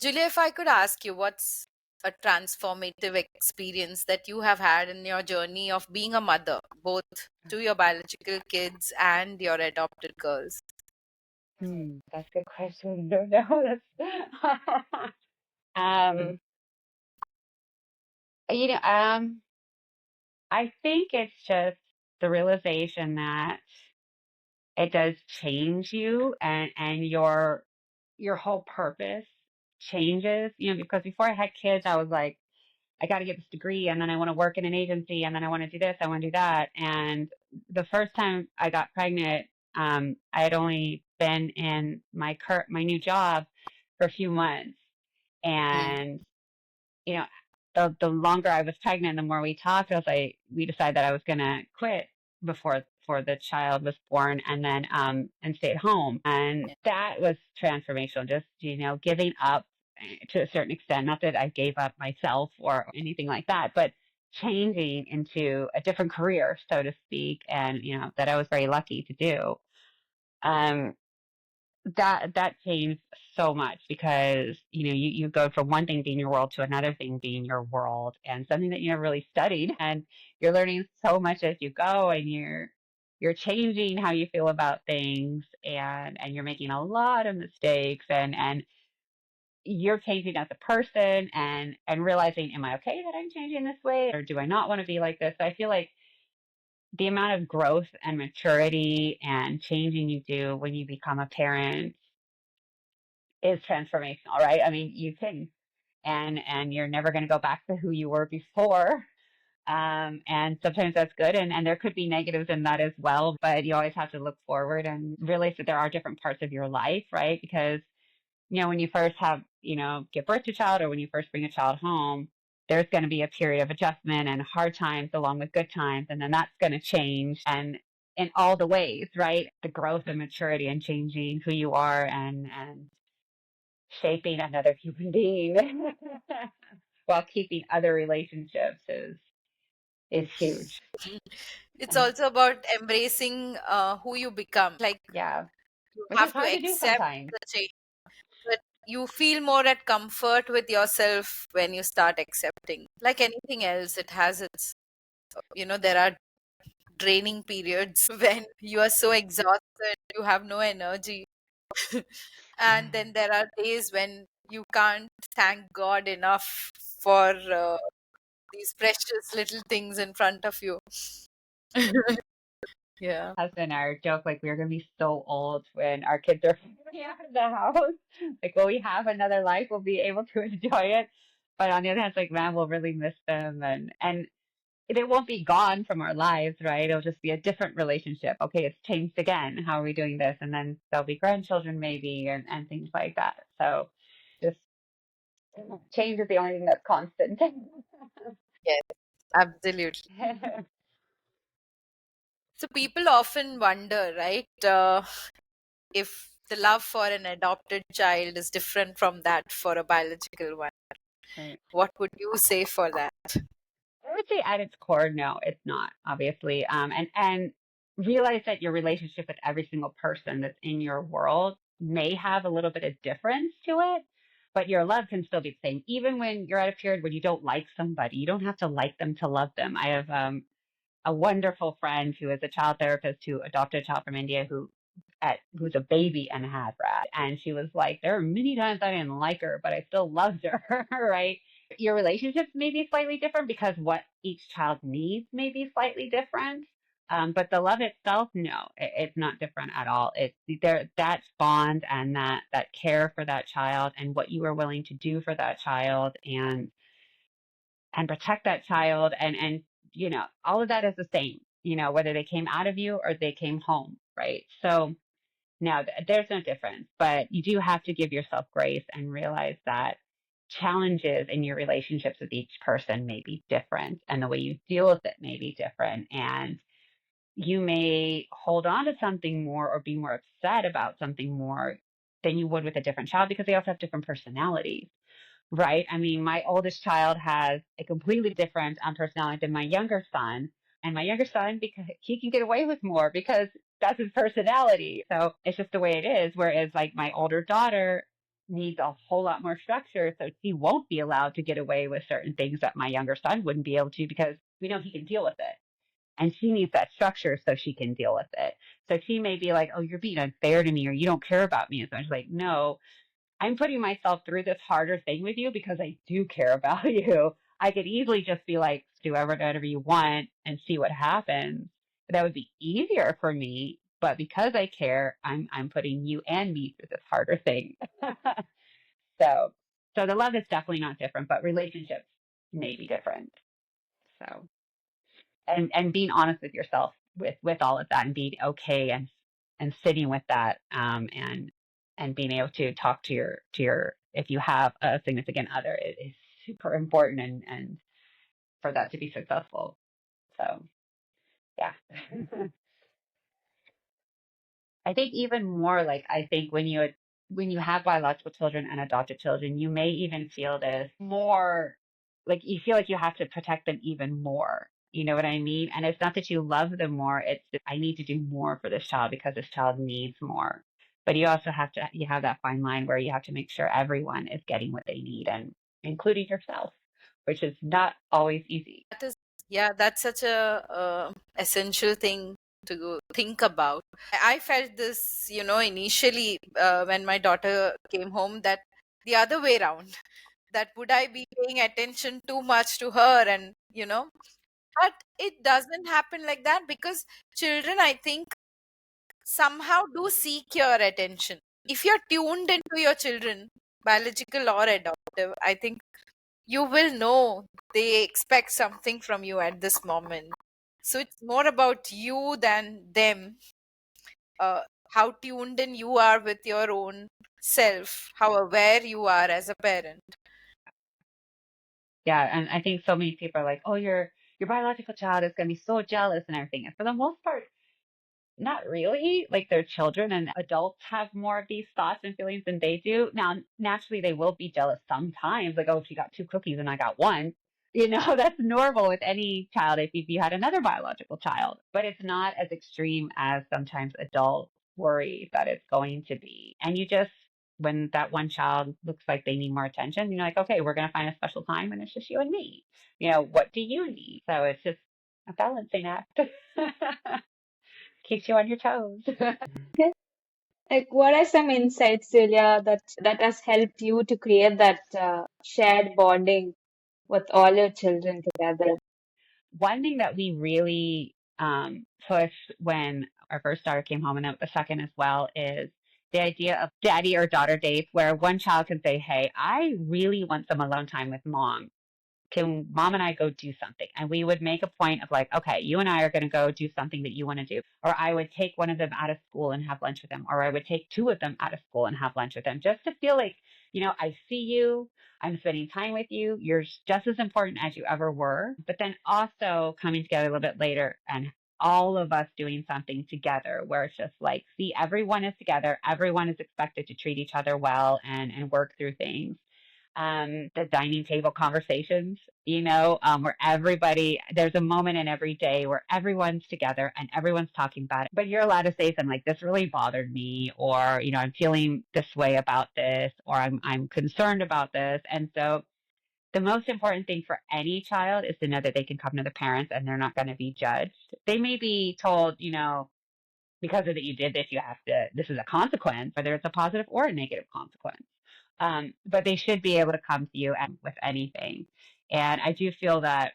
Julia, if I could ask you, what's a transformative experience that you have had in your journey of being a mother, both to your biological kids and your adopted girls? That's a good question. I don't know. That's um, you know, um, I think it's just the realization that it does change you and your whole purpose changes, because before I had kids, I was like, I got to get this degree and then I want to work in an agency and then I want to do this, I want to do that. And the first time I got pregnant, I had only been in my new job for a few months. Mm. And you know, the longer I was pregnant, the more we talked, we decided that I was gonna quit before the child was born and stay at home. And Yeah. that was transformational, just, giving up to a certain extent. Not that I gave up myself or anything like that, but changing into a different career, so to speak, and that I was very lucky to do. Um, that changed so much because you go from one thing being your world to another thing being your world and something that you never really studied, and you're learning so much as you go, and you're changing how you feel about things, and you're making a lot of mistakes, and you're changing as a person, and realizing, am I okay that I'm changing this way, or do I not want to be like this? So I feel like the amount of growth and maturity and changing you do when you become a parent is transformational, right? I mean, you can, and you're never going to go back to who you were before. And sometimes that's good, and there could be negatives in that as well. But you always have to look forward and realize that there are different parts of your life, right? Because when you first give birth to a child, or when you first bring a child home, there's going to be a period of adjustment and hard times along with good times, and then that's going to change, and in all the ways, right? The growth and maturity and changing who you are and shaping another human being while keeping other relationships is huge. It's also about embracing who you become. Like, Yeah, you which is have to hard to do accept sometimes. the change. you feel more at comfort with yourself when you start accepting. Like anything else, it has its, there are draining periods when you are so exhausted, you have no energy. And then there are days when you can't thank God enough for these precious little things in front of you. Yeah. Husband and I joke like we're gonna be so old when our kids are out of the house. Like, will we have another life? We'll be able to enjoy it. But on the other hand, it's like, man, we'll really miss them, and they won't be gone from our lives, right? It'll just be a different relationship. Okay, it's changed again. How are we doing this? And then there'll be grandchildren maybe, and things like that. So just change is the only thing that's constant. Yes, absolutely. So people often wonder, right, if the love for an adopted child is different from that for a biological one. Right. What would you say for that? I would say at its core, no, it's not, obviously. And realize that your relationship with every single person that's in your world may have a little bit of difference to it, but your love can still be the same. Even when you're at a period when you don't like somebody, you don't have to like them to love them. I have a wonderful friend who is a child therapist who adopted a child from India who's a baby and had Brad. And she was like, there are many times I didn't like her, but I still loved her, right? Your relationships may be slightly different because what each child needs may be slightly different. But the love itself, no, it's not different at all. It's there, that bond and that care for that child and what you are willing to do for that child and protect that child and all of that is the same, whether they came out of you or they came home, right? So now there's no difference, but you do have to give yourself grace and realize that challenges in your relationships with each person may be different and the way you deal with it may be different, and you may hold on to something more or be more upset about something more than you would with a different child because they also have different personalities. Right. I mean, my oldest child has a completely different personality than my younger son. And my younger son, because he can get away with more because that's his personality. So it's just the way it is. Whereas, like, my older daughter needs a whole lot more structure. So she won't be allowed to get away with certain things that my younger son wouldn't be able to because we know he can deal with it. And she needs that structure so she can deal with it. So she may be like, oh, you're being unfair to me or you don't care about me as much. Like, no, I'm putting myself through this harder thing with you because I do care about you. I could easily just be like, do whatever you want and see what happens. That would be easier for me. But because I care, I'm putting you and me through this harder thing. so so the love is definitely not different, but relationships may be different. So and being honest with yourself with all of that and being okay and sitting with that and being able to talk to your if you have a significant other, it is super important and for that to be successful. So yeah. I think even more like I think when you have biological children and adopted children, you may even feel this more like you feel like you have to protect them even more. You know what I mean? And it's not that you love them more, it's that I need to do more for this child because this child needs more. But you also you have that fine line where you have to make sure everyone is getting what they need and including yourself, which is not always easy. That is, yeah, that's such a essential thing to think about. I felt this, initially when my daughter came home, that the other way around, that would I be paying attention too much to her, and but it doesn't happen like that because children, I think, somehow do seek your attention. If you're tuned into your children, biological or adoptive, I think you will know they expect something from you at this moment. So it's more about you than them. Uh, how tuned in you are with your own self, how aware you are as a parent. Yeah, and I think so many people are like, "Oh, your biological child is going to be so jealous and everything." And for the most part, not really. Like they're children and adults have more of these thoughts and feelings than they do. Now, naturally, they will be jealous sometimes. Like, oh, she got two cookies and I got one. That's normal with any child if you had another biological child. But it's not as extreme as sometimes adults worry that it's going to be. And you just when that one child looks like they need more attention, you're like, okay, we're going to find a special time and it's just you and me. What do you need? So it's just a balancing act. Keeps you on your toes. Okay. Like, what are some insights, Julia, that has helped you to create that shared bonding with all your children together? One thing that we really pushed when our first daughter came home, and the second as well, is the idea of daddy or daughter dates where one child can say, hey, I really want some alone time with mom. Can mom and I go do something? And we would make a point of like, okay, you and I are going to go do something that you want to do. Or I would take one of them out of school and have lunch with them. Or I would take two of them out of school and have lunch with them just to feel like, I see you. I'm spending time with you. You're just as important as you ever were. But then also coming together a little bit later and all of us doing something together where it's just like, see, everyone is together. Everyone is expected to treat each other well and work through things. The dining table conversations, where there's a moment in every day where everyone's together and everyone's talking about it. But you're allowed to say something like, this really bothered me, or, I'm feeling this way about this, or I'm concerned about this. And so the most important thing for any child is to know that they can come to their parents and they're not going to be judged. They may be told, because of that you did this, this is a consequence, whether it's a positive or a negative consequence. But they should be able to come to you with anything. And I do feel that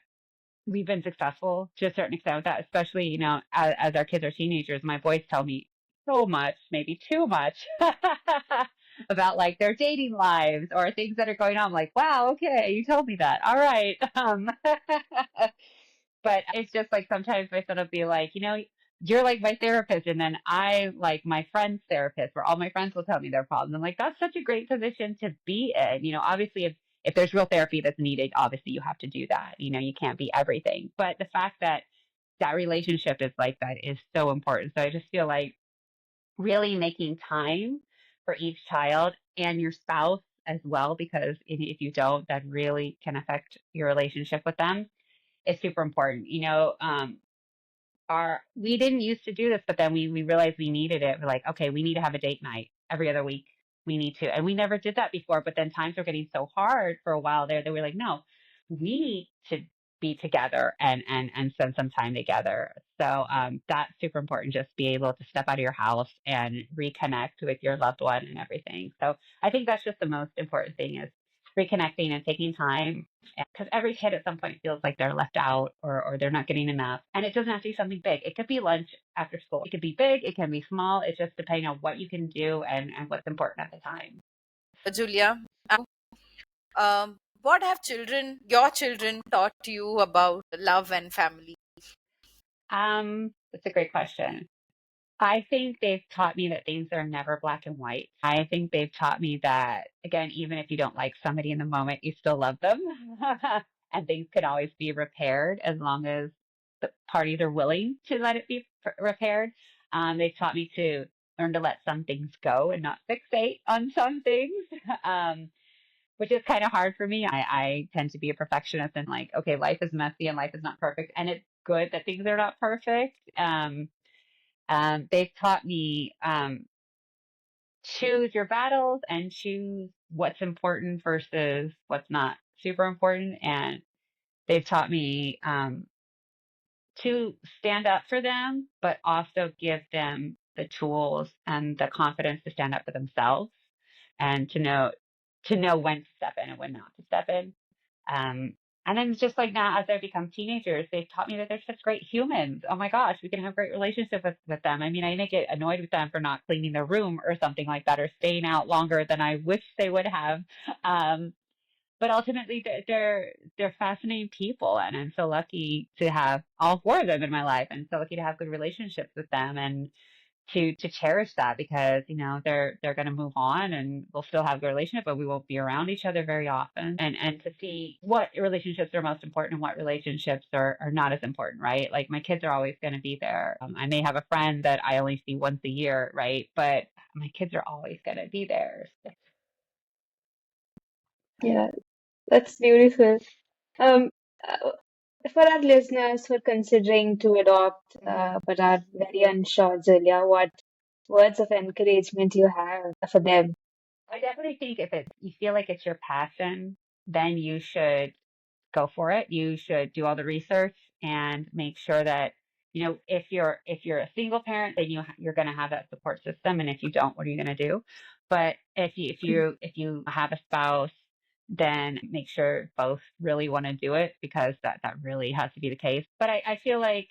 we've been successful to a certain extent with that, especially, as our kids are teenagers. My boys tell me so much, maybe too much, about like their dating lives or things that are going on. I'm like, wow, okay, you told me that. All right. But it's just like sometimes my son will be like, you're like my therapist, and then I like my friend's therapist, where all my friends will tell me their problems. I'm like, that's such a great position to be in. Obviously, if there's real therapy that's needed, obviously you have to do that. You can't be everything. But the fact that that relationship is like that is so important. So I just feel like really making time for each child and your spouse as well, because if you don't, that really can affect your relationship with them. It's super important. We didn't used to do this, but then we realized we needed it. We're like, okay, we need to have a date night every other week. We need to, and we never did that before. But then times were getting so hard for a while there that we were like, no, we need to be together and spend some time together. So that's super important. Just be able to step out of your house and reconnect with your loved one and everything. So I think that's just the most important thing is reconnecting and taking time, because every kid at some point feels like they're left out or they're not getting enough. And it doesn't have to be something big. It could be lunch after school. It could be big. It can be small. It's just depending on what you can do and what's important at the time. Julia, what have your children, taught you about love and family? That's a great question. I think they've taught me that things are never black and white. I think they've taught me that, again, even if you don't like somebody in the moment, you still love them. And things can always be repaired as long as the parties are willing to let it be repaired. They've taught me to learn to let some things go and not fixate on some things. Um, which is kind of hard for me. I tend to be a perfectionist and like, okay, life is messy and life is not perfect. And it's good that things are not perfect. They've taught me choose your battles and choose what's important versus what's not super important. And they've taught me to stand up for them, but also give them the tools and the confidence to stand up for themselves and to know when to step in and when not to step in. Um, and then just like now, as I become teenagers, they've taught me that they're such great humans. Oh my gosh, we can have great relationships with them. I mean, I may get annoyed with them for not cleaning their room or something like that, or staying out longer than I wish they would have. Um, but ultimately, they're fascinating people, and I'm so lucky to have all four of them in my life, and so lucky to have good relationships with them, and to cherish that, because they're going to move on and we'll still have a good relationship, but we won't be around each other very often, and to see what relationships are most important and what relationships are not as important, right? Like my kids are always going to be there. I may have a friend that I only see once a year, right? But my kids are always going to be there. Yeah, that's beautiful. Um, uh, for our listeners who are considering to adopt, but are very unsure, Julia, what words of encouragement you have for them? I definitely think if you feel like it's your passion, then you should go for it. You should do all the research and make sure that, if you're a single parent, then you're going to have that support system. And if you don't, what are you going to do? But if you have a spouse, then make sure both really want to do it, because that really has to be the case. But I feel like,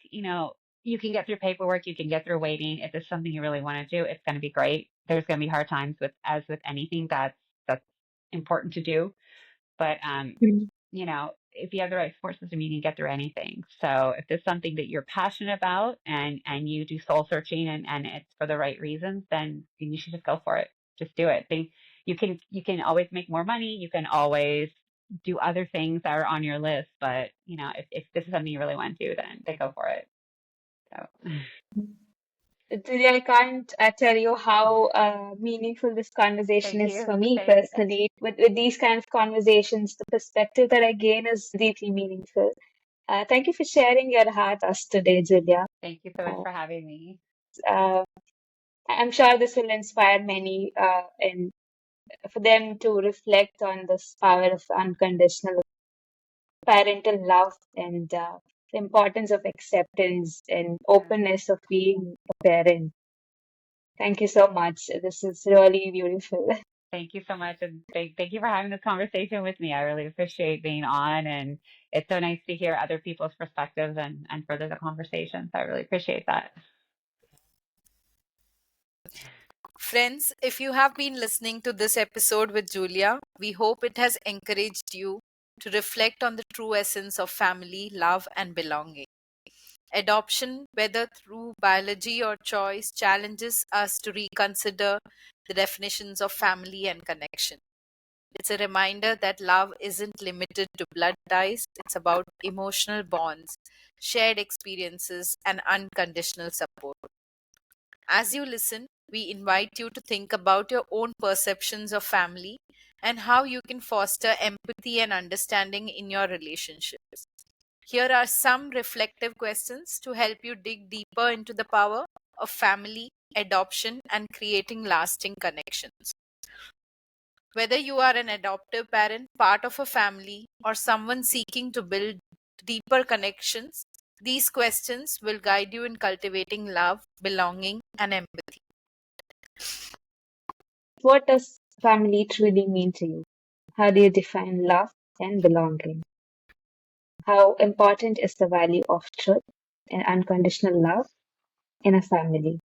you can get through paperwork, you can get through waiting. If it's something you really want to do, it's going to be great. There's going to be hard times as with anything that's important to do. But if you have the right support system, you can get through anything. So if there's something that you're passionate about, and you do soul searching, and it's for the right reasons, then you should just go for it. Just do it. You can always make more money. You can always do other things that are on your list. But if this is something you really want to do, then go for it. So Julia, I can't tell you how meaningful this conversation thank is you. for me Thanks. personally. With these kind of conversations, the perspective that I gain is deeply meaningful. Thank you for sharing your heart with us today, Julia. Thank you so much Uh, for having me. uh, I'm sure this will inspire many and for them to reflect on this power of unconditional parental love and the importance of acceptance and Yeah. openness of being a parent. Thank you so much. This is really beautiful. Thank you so much. And thank you for having this conversation with me. I really appreciate being on. And it's so nice to hear other people's perspectives and further the conversation. So I really appreciate that. Friends, if you have been listening to this episode with Julia, we hope it has encouraged you to reflect on the true essence of family, love, and belonging. Adoption, whether through biology or choice, challenges us to reconsider the definitions of family and connection. It's a reminder that love isn't limited to blood ties, it's about emotional bonds, shared experiences, and unconditional support. As you listen, we invite you to think about your own perceptions of family and how you can foster empathy and understanding in your relationships. Here are some reflective questions to help you dig deeper into the power of family, adoption, and creating lasting connections. Whether you are an adoptive parent, part of a family, or someone seeking to build deeper connections, these questions will guide you in cultivating love, belonging, and empathy. What does family truly mean to you? How do you define love and belonging? How important is the value of truth and unconditional love in a family?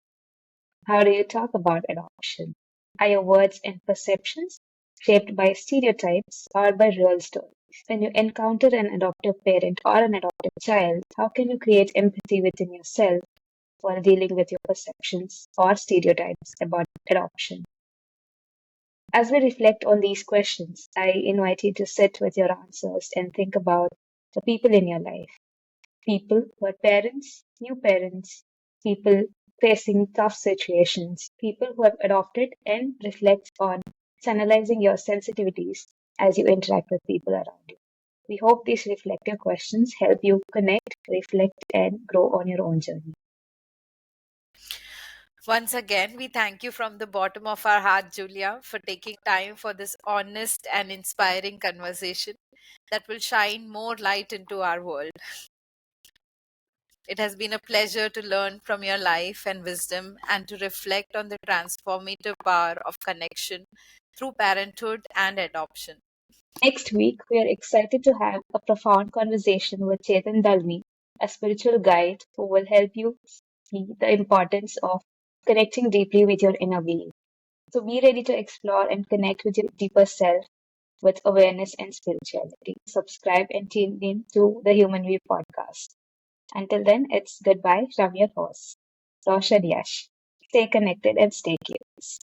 How do you talk about adoption? Are your words and perceptions shaped by stereotypes or by real stories? When you encounter an adoptive parent or an adoptive child, how can you create empathy within yourself while dealing with your perceptions or stereotypes about adoption? As we reflect on these questions, I invite you to sit with your answers and think about the people in your life. People who are parents, new parents, people facing tough situations, people who have adopted, and reflect on channelizing your sensitivities as you interact with people around you. We hope these reflective questions help you connect, reflect, and grow on your own journey. Once again, we thank you from the bottom of our heart, Julia, for taking time for this honest and inspiring conversation that will shine more light into our world. It has been a pleasure to learn from your life and wisdom and to reflect on the transformative power of connection through parenthood and adoption. Next week, we are excited to have a profound conversation with Chetan Dalmi, a spiritual guide who will help you see the importance of connecting deeply with your inner being. So be ready to explore and connect with your deeper self with awareness and spirituality. Subscribe and tune in to the Human View podcast. Until then, it's goodbye from your host, Rosh and Yash. Stay connected and stay curious.